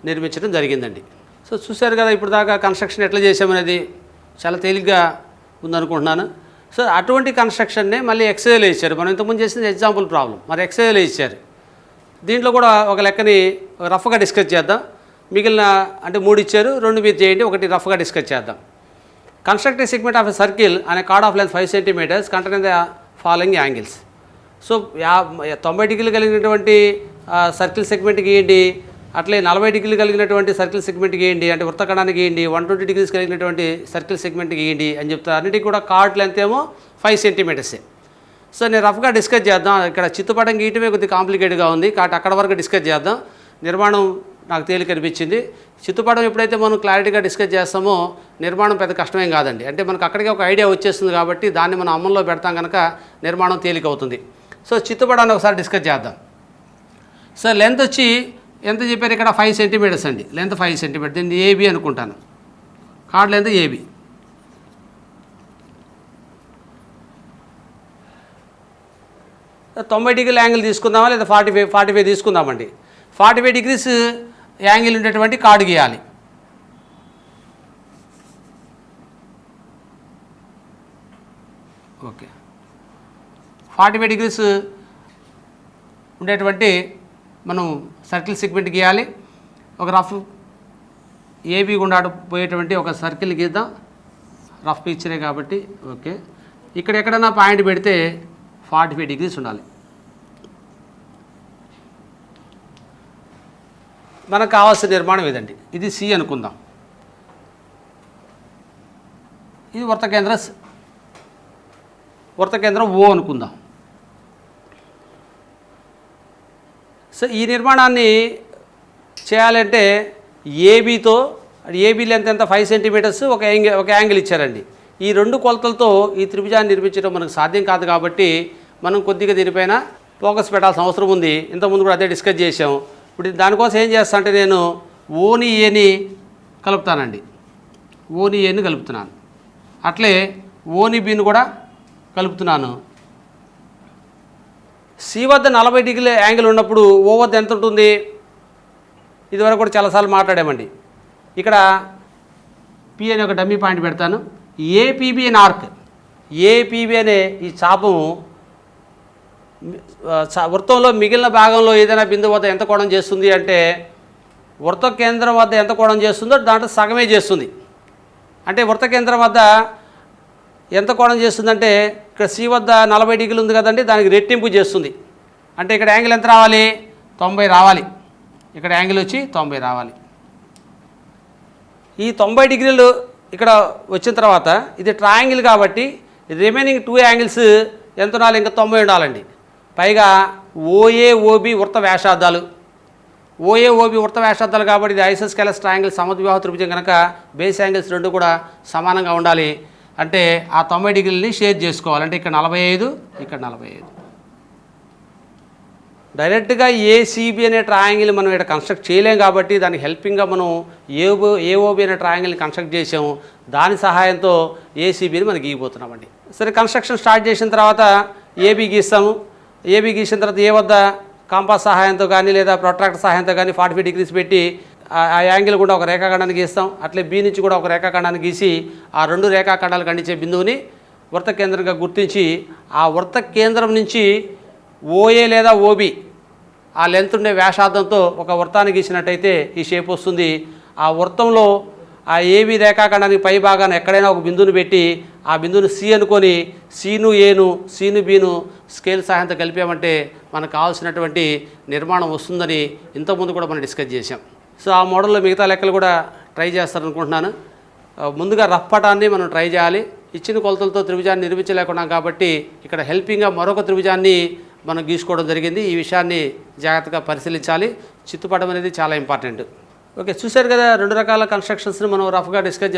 నిర్మించడం జరిగిందండి. సో చూశారు కదా ఇప్పుడు దాకా కన్స్ట్రక్షన్ ఎట్లా చేసామనేది చాలా తేలిగ్గా ఉందనుకుంటున్నాను. సో అటువంటి కన్స్ట్రక్షన్నే మళ్ళీ ఎక్సైజ్లో ఇచ్చారు. మనం ఇంతకుముందు చేసిన ఎగ్జాంపుల్ ప్రాబ్లం మరి ఎక్సైజ్లో ఇచ్చారు. దీంట్లో కూడా ఒక లెక్కని రఫ్గా డిస్కస్ చేద్దాం. మిగిలిన అంటే 3 ఇచ్చారు, 2 మీరు చేయండి, ఒకటి రఫ్గా డిస్కస్ చేద్దాం. Construct a segment of a circle అనే chord of length 5 centimetres contain the following angles. So 90 డిగ్రీలు కలిగినటువంటి సర్కిల్ సెగ్మెంట్ గీయండి, అట్లే 40 డిగ్రీలు కలిగినటువంటి సర్కిల్ సెగ్మెంట్ గీయండి, అంటే వృత్తఖండానికి గీయండి, 120 డిగ్రీస్ కలిగినటువంటి సర్కిల్ సెగ్మెంట్ గీయండి అని చెప్తారు. అన్నిటికీ కూడా కార్డ్ లెంత్ ఏమో 5 సెంటీమీటర్సే. సో నేను రఫ్గా డిస్కస్ చేద్దాం. ఇక్కడ చిత్తుపటం గీయటమే కొద్దిగా కాంప్లికేట్గా ఉంది కాబట్టి అక్కడ వరకు డిస్కస్ చేద్దాం. నిర్మాణం నాకు తేలిక అనిపించింది. చిత్తుపటం ఎప్పుడైతే మనం క్లారిటీగా డిస్కస్ చేస్తామో నిర్మాణం పెద్ద కష్టమేం కాదండి. అంటే మనకు అక్కడికి ఒక ఐడియా వచ్చేస్తుంది కాబట్టి దాన్ని మనం అమల్లో పెడతాం కనుక నిర్మాణం తేలిక అవుతుంది. సో చిత్తుపటాన్ని ఒకసారి డిస్కస్ చేద్దాం. సో లెంత్ వచ్చి ఎంత చెప్పారు ఇక్కడ 5 సెంటీమీటర్స్ అండి. లెంత్ 5 సెంటీమీటర్, దీన్ని ఏబి అనుకుంటాను. Chord length AB. సో 90 డిగ్రీల యాంగిల్ తీసుకుందామా లేదా 45 తీసుకుందామండి. 45 డిగ్రీస్ యాంగిల్ ఉండేటువంటి కార్డు గీయాలి. ఓకే, 45 డిగ్రీస్ ఉండేటువంటి మనం సర్కిల్ సెగ్మెంట్ గీయాలి. ఒక రఫ్ ఏబీ గుండా పోయేటువంటి ఒక సర్కిల్ గీద్దాం. రఫ్ పిక్చరే కాబట్టి ఓకే. ఇక్కడ ఎక్కడైనా పాయింట్ పెడితే 45 డిగ్రీస్ ఉండాలి. మనకు కావాల్సిన నిర్మాణం ఇదండి. ఇది సి అనుకుందాం. ఇది వృత్తకేంద్రం ఓ అనుకుందాం. సో ఈ నిర్మాణాన్ని చేయాలంటే ఏబీతో, ఏబీ లెంత్ ఎంత 5 సెంటీమీటర్స్, ఒక యాంగిల్ ఇచ్చారండి. ఈ 2 కొలతలతో ఈ త్రిభుజాన్ని నిర్మించడం మనకు సాధ్యం కాదు కాబట్టి మనం కొద్దిగా దీనిపైన ఫోకస్ పెట్టాల్సిన అవసరం ఉంది. ఇంతకుముందు కూడా అదే డిస్కస్ చేసాం. ఇప్పుడు దానికోసం ఏం చేస్తా అంటే నేను ఓని ఏని కలుపుతానండి. ఓని ఏని కలుపుతున్నాను, అట్లే ఓని బిని కూడా కలుపుతున్నాను. సి వద్ద 40 డిగ్రీల యాంగిల్ ఉన్నప్పుడు ఓ వద్ద ఎంత ఉంటుంది? ఇదివరకు కూడా చాలాసార్లు మాట్లాడామండి. ఇక్కడ పి అనే ఒక డమ్మీ పాయింట్ పెడతాను. ఏపీబీ అనే ఆర్క్, ఏపీబీ అనే ఈ చాపము వృత్తంలో మిగిలిన భాగంలో ఏదైనా బిందువు వద్ద ఎంత కోణం చేస్తుంది అంటే వృత్త కేంద్రం వద్ద ఎంత కోణం చేస్తుందో దాంట్లో సగమే చేస్తుంది. అంటే వృత్త కేంద్రం వద్ద ఎంత కోణం చేస్తుందంటే ఇక్కడ సి వద్ద 40 డిగ్రీలు ఉంది కదండి, దానికి రెట్టింపు చేస్తుంది. అంటే ఇక్కడ యాంగిల్ ఎంత రావాలి? 90 రావాలి. ఇక్కడ యాంగిల్ వచ్చి 90 రావాలి. ఈ 90 డిగ్రీలు ఇక్కడ వచ్చిన తర్వాత ఇది ట్రయాంగిల్ కాబట్టి రిమైనింగ్ 2 యాంగిల్స్ ఎంత ఉండాలి? ఇంకా 90 ఉండాలండి. పైగా ఓఏ ఓబి వృత్త వ్యాసార్థాలు, ఓఏ ఓబి వృత్త వ్యాసార్థాలు కాబట్టి ఇది ఐసోస్కేలస్ ట్రయాంగిల్ సమద్విబాహు త్రిభుజం కనుక బేస్ యాంగిల్స్ 2 కూడా సమానంగా ఉండాలి. అంటే ఆ 90 డిగ్రీలని షేర్ చేసుకోవాలి. అంటే ఇక్కడ 45, ఇక్కడ 45. డైరెక్ట్గా ఏసీబీ అనే ట్రయాంగిల్ మనం ఇక్కడ కన్స్ట్రక్ట్ చేయలేం కాబట్టి దానికి హెల్పింగ్గా మనం ఏఓబి అనే ట్రయాంగిల్ని కన్స్ట్రక్ట్ చేసాము. దాని సహాయంతో ఏసీబీని మనం గీయబోతున్నామండి. సరే, కన్స్ట్రక్షన్ స్టార్ట్ చేసిన తర్వాత ఏబీ గీస్తాము. ఏబీ గీసిన తర్వాత ఏ వద్ద కాంపాస్ సహాయంతో కానీ లేదా ప్రొట్రాక్టర్ సహాయంతో కానీ 45 డిగ్రీస్ పెట్టి ఆ యాంగిల్ కూడా ఒక రేఖాఖండాన్ని గీస్తాం. అట్లే బి నుంచి కూడా ఒక రేఖాఖండాన్ని గీసి ఆ 2 రేఖాఖండాలు ఖండించే బిందువుని వృత్త కేంద్రంగా గుర్తించి ఆ వృత్త కేంద్రం నుంచి ఓఏ లేదా ఓబి ఆ లెంత్ ఉండే వ్యాసార్థంతో ఒక వృత్తాన్ని గీసినట్టయితే ఈ షేప్ వస్తుంది. ఆ వృత్తంలో ఆ ఏబి రేఖాఖండానికి పై భాగాన్ని ఎక్కడైనా ఒక బిందువుని పెట్టి ఆ బిందువుని సి అనుకొని సీను ఏను సీను బీను స్కేల్ సహాయంతో కలిపామంటే మనకు కావాల్సినటువంటి నిర్మాణం వస్తుందని ఇంతకుముందు కూడా మనం డిస్కస్ చేసాం. సో ఆ మోడల్లో మిగతా లెక్కలు కూడా ట్రై చేస్తారనుకుంటున్నాను. ముందుగా రఫ్ పటాన్ని మనం ట్రై చేయాలి. ఇచ్చిన కొలతలతో త్రిభుజాన్ని నిర్మించలేకున్నాం కాబట్టి ఇక్కడ హెల్పింగ్గా మరొక త్రిభుజాన్ని మనం గీసుకోవడం జరిగింది. ఈ విషయాన్ని జాగ్రత్తగా పరిశీలించాలి. చిత్తుపటం అనేది చాలా ఇంపార్టెంట్. ఓకే, చూశారు కదా 2 రకాల కన్స్ట్రక్షన్స్ని మనం రఫ్గా డిస్కస్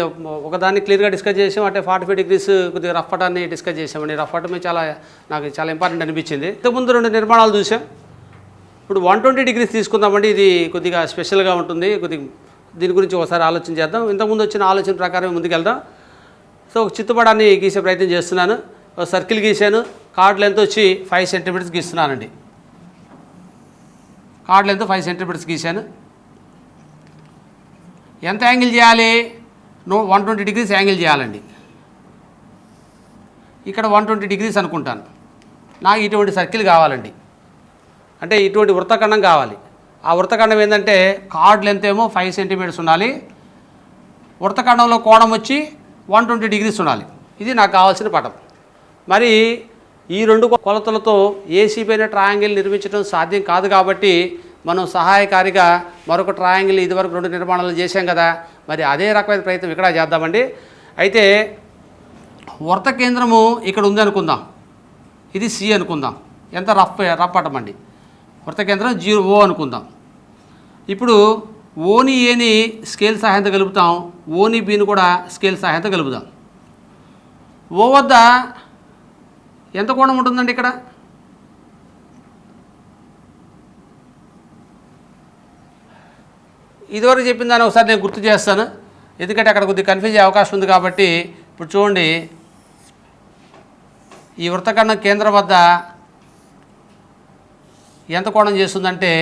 ఒకదాన్ని క్లియర్గా డిస్కస్ చేసాం. అంటే 45 డిగ్రీస్ కొద్దిగా రఫ్ పటాన్ని డిస్కస్ చేసామండి. రఫ్ పటమే నాకు చాలా ఇంపార్టెంట్ అనిపించింది. ఇంతకుముందు 2 నిర్మాణాలు చూసాం. ఇప్పుడు 120 డిగ్రీస్ తీసుకుందామండి. ఇది కొద్దిగా స్పెషల్గా ఉంటుంది. దీని గురించి ఒకసారి ఆలోచన చేద్దాం. ఇంతకుముందు వచ్చిన ఆలోచన ప్రకారం ముందుకెళ్దాం. సో ఒక చిత్తుపడాన్ని గీసే ప్రయత్నం చేస్తున్నాను. ఒక సర్కిల్ గీసాను. కార్డ్ లెంత్ వచ్చి 5 సెంటీమీటర్స్ గీస్తున్నానండి. కార్డ్ లెంత్ 5 సెంటీమీటర్స్ గీసాను. ఎంత యాంగిల్ చేయాలి? 120 డిగ్రీస్ యాంగిల్ చేయాలండి. ఇక్కడ 120 డిగ్రీస్ అనుకుంటాను. నాకు ఇటువంటి సర్కిల్ కావాలండి, అంటే ఇటువంటి వృత్తఖండం కావాలి. ఆ వృత్తఖండం ఏంటంటే కార్డ్ లెంత్ ఏమో 5 సెంటీమీటర్స్ ఉండాలి, వృత్తఖండంలో కోణం వచ్చి 120 డిగ్రీస్ ఉండాలి. ఇది నాకు కావాల్సిన పటం. మరి ఈ రెండు కొలతలతో ఏసీ పైన ట్రయాంగిల్ నిర్మించడం సాధ్యం కాదు కాబట్టి మనం సహాయకారిగా మరొక ట్రయాంగిల్ ఇదివరకు 2 నిర్మాణాలు చేశాం కదా, మరి అదే రకమైన ప్రయత్నం ఇక్కడ చేద్దామండి. అయితే వృత్త కేంద్రము ఇక్కడ ఉంది అనుకుందాం, ఇది సి అనుకుందాం. ఎంత రఫ్ పటం అండి. వృత్త కేంద్రం 0 అనుకుందాం. ఇప్పుడు ఓని ఏని స్కేల్ సహాయంతో కలుపుతాం, ఓని బిని కూడా స్కేల్ సహాయంతో కలుపుదాం. ఓ వద్ద ఎంత కోణం ఉంటుందండి? ఇక్కడ ఇదివరకు చెప్పిన దాన్ని ఒకసారి నేను గుర్తు చేస్తాను, ఎందుకంటే అక్కడ కొద్దిగా కన్ఫ్యూజ్ అయ్యే అవకాశం ఉంది కాబట్టి. ఇప్పుడు చూడండి, ఈ వృత్తఖండం కేంద్రం వద్ద ఎంత కోణం చేస్తుందంటే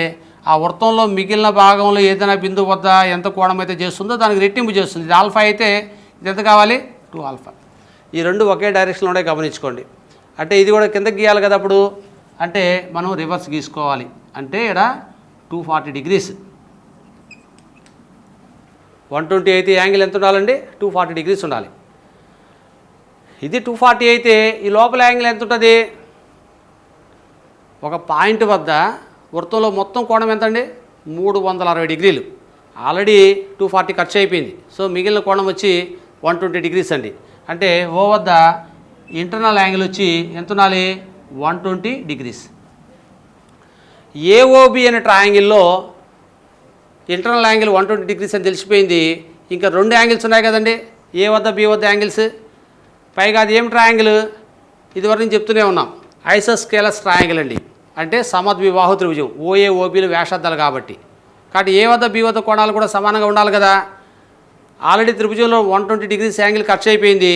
ఆ వృత్తంలో మిగిలిన భాగంలో ఏదైనా బిందువు వద్ద ఎంత కోణం అయితే చేస్తుందో దానికి రెట్టింపు చేస్తుంది. ఇది ఆల్ఫా అయితే ఇది ఎంత కావాలి? 2 ఆల్ఫా. ఈ రెండు ఒకే డైరెక్షన్లో ఉండే గమనించుకోండి. అంటే ఇది కూడా కిందకి గీయాలి కదా అప్పుడు, అంటే మనం రివర్స్ గీసుకోవాలి. అంటే ఇక్కడ 240 డిగ్రీస్. 120 అయితే యాంగిల్ ఎంత ఉండాలండి? 240 డిగ్రీస్ ఉండాలి. ఇది 240 అయితే ఈ లోపల యాంగిల్ ఎంత ఉంటుంది? ఒక పాయింట్ వద్ద వృత్తంలో మొత్తం కోణం ఎంత అండి? 360 డిగ్రీలు. ఆల్రెడీ 240 ఖర్చు అయిపోయింది. సో మిగిలిన కోణం వచ్చి 120 డిగ్రీస్ అండి. అంటే ఓ వద్ద ఇంటర్నల్ యాంగిల్ వచ్చి ఎంత ఉండాలి? 120 డిగ్రీస్. ఏఓబి అనే ట్రయాంగిల్లో ఇంటర్నల్ యాంగిల్ 120 డిగ్రీస్ అని తెలిసిపోయింది. ఇంకా 2 యాంగిల్స్ ఉన్నాయి కదండి, ఏ వద్ద బి వద్ద యాంగిల్స్. పైగా అది ఏం ట్రయాంగిల్? ఇదివరకు నేను చెప్తూనే ఉన్నాం, ఐసోస్కేలస్ ట్రయాంగిల్ అండి. అంటే సమద్విబాహు త్రిభుజం. ఓఏ ఓబీలు వ్యాసార్థాలు కాబట్టి ఏ వద్ద బి వద్ద కోణాలు కూడా సమానంగా ఉండాలి కదా. ఆల్రెడీ త్రిభుజంలో 120 డిగ్రీస్ యాంగిల్ ఖర్చు అయిపోయింది.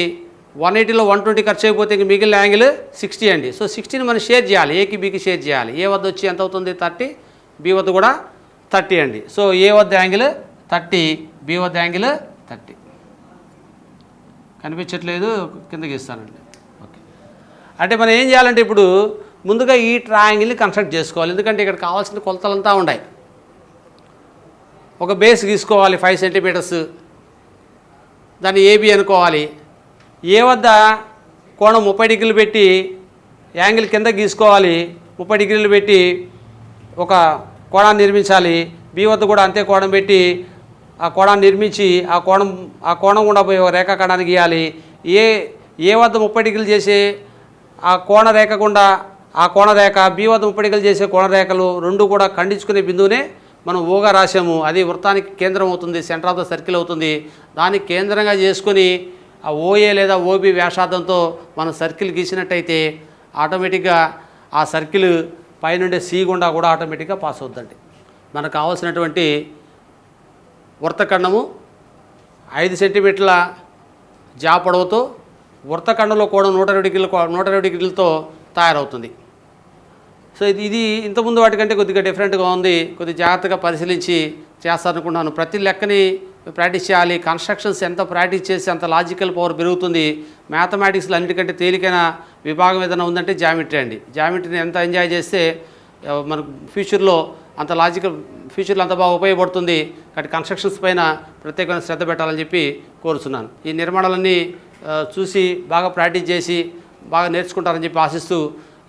180లో 120 ఖర్చు అయిపోతే ఇంక మిగిలిన యాంగిల్ 60 అండి. సో 60ని మనం షేర్ చేయాలి, ఏకి బీకి షేర్ చేయాలి. ఏ వద్ద వచ్చి ఎంత అవుతుంది? 30. బి వద్ద కూడా 30 అండి. సో ఏ వద్ద యాంగిల్ 30, బి వద్ద యాంగిల్ 30. కనిపించట్లేదు, కిందకి ఇస్తానండి. ఓకే, అంటే మనం ఏం చేయాలంటే ఇప్పుడు ముందుగా ఈ ట్రయాంగిల్ని కన్స్ట్రక్ట్ చేసుకోవాలి. ఎందుకంటే ఇక్కడ కావాల్సిన కొలతలంతా ఉన్నాయి. ఒక బేస్ గీసుకోవాలి 5 సెంటీమీటర్స్, దాన్ని ఏబి అనుకోవాలి. ఏ వద్ద కోణం 30 డిగ్రీలు పెట్టి యాంగిల్ కింద గీసుకోవాలి. 30 డిగ్రీలు పెట్టి ఒక కోణాన్ని నిర్మించాలి. బి వద్ద కూడా అంతే కోణం పెట్టి ఆ కోణాన్ని నిర్మించి ఆ కోణం గుండా పోయి ఒక రేఖాఖండాన్ని గీయాలి. ఏ వద్ద 30 డిగ్రీలు చేసే ఆ కోణ రేఖ గుండా ఆ కోణరేఖ, బి వద్ద 30 డిగ్రీలు చేసే కోణరేఖలు రెండు కూడా ఖండించుకునే బిందువునే మనం ఓగా రాసాము. అది వృత్తానికి కేంద్రం అవుతుంది, సెంటర్ ఆఫ్ ద సర్కిల్ అవుతుంది. దాన్ని కేంద్రంగా చేసుకొని ఆ ఓఏ లేదా ఓబి వ్యాసార్థంతో మనం సర్కిల్ గీసినట్టయితే ఆటోమేటిక్గా ఆ సర్కిల్ పైనుండే సి గుండా కూడా ఆటోమేటిక్గా పాస్ అవుతుందండి. మనకు కావాల్సినటువంటి వృత్తఖండము 5 సెంటీమీటర్ల పొడవుతో వృత్తఖండంలో కూడా 120 డిగ్రీలతో తయారవుతుంది. సో ఇది ఇంతకుముందు వాటికంటే కొద్దిగా డిఫరెంట్గా ఉంది. కొద్దిగా జాగ్రత్తగా పరిశీలించి చేస్తారనుకుంటున్నాను. ప్రతి లెక్కని ప్రాక్టీస్ చేయాలి. కన్స్ట్రక్షన్స్ ఎంత ప్రాక్టీస్ చేసి అంత లాజికల్ పవర్ పెరుగుతుంది. మ్యాథమెటిక్స్లో అన్నిటికంటే తేలికైన విభాగం ఏదైనా ఉందంటే జామెట్రీ అండి. జామెట్రీని ఎంత ఎంజాయ్ చేస్తే మనకు ఫ్యూచర్లో అంత బాగా ఉపయోగపడుతుంది. కాబట్టి కన్స్ట్రక్షన్స్ పైన ప్రత్యేకమైన శ్రద్ధ పెట్టాలని చెప్పి కోరుతున్నాను. ఈ నిర్మాణాలన్నీ చూసి బాగా ప్రాక్టీస్ చేసి బాగా నేర్చుకుంటారని చెప్పి ఆశిస్తూ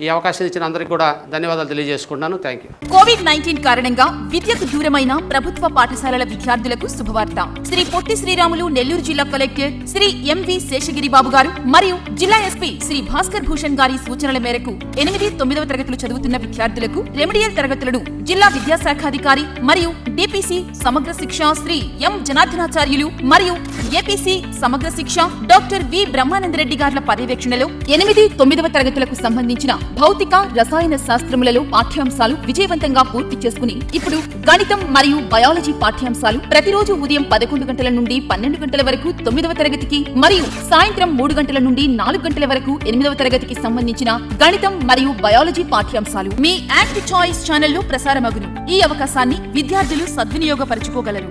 ఈ అవకాశం ఇచ్చిన అందరికీ కూడా ధన్యవాదాలు తెలియజేసుకుంటున్నాను. Thank you. కోవిడ్-19 కారణంగా విద్యకు దూరమైన ప్రభుత్వ పాఠశాలల విద్యార్థులకు శుభవార్త. శ్రీ పొట్టి శ్రీరాములు నెల్లూరు జిల్లా కలెక్టర్ శ్రీ ఎంవి శేషగిరి బాబు గారు మరియు జిల్లా ఎస్పీ శ్రీ భాస్కర్ భూషణ్ గారి సూచనల మేరకు 8, 9వ తరగతులు చదువుతున్న విద్యార్థులకు రెమెడియల్ తరగతులను జిల్లా విద్యాశాఖాధికారి మరియు డిపిసి సమగ్ర శిక్ష శ్రీ ఎం జనార్దనాచార్యులు మరియు ఏపీసీ సమగ్ర శిక్ష డాక్టర్ వి బ్రహ్మానందరెడ్డి గార్ల పర్యవేక్షణలో 8, 9వ తరగతులకు సంబంధించిన భౌతిక రసాయన శాస్త్రములలో పాఠ్యాంశాలు విజయవంతంగా పూర్తి చేసుకుని ఇప్పుడు గణితం మరియు బయాలజీ పాఠ్యాంశాలు ప్రతిరోజు ఉదయం 11 గంటల నుండి 12 గంటల వరకు 9వ తరగతికి మరియు సాయంత్రం 3 గంటల నుండి 4 గంటల వరకు 8వ తరగతికి సంబంధించిన గణితం మరియు బయాలజీ పాఠ్యాంశాలు మీ యాక్ట్ చాయిస్ ఛానల్లో ప్రసారమగును. ఈ అవకాశాన్ని విద్యార్థులు సద్వినియోగపరచుకోగలరు.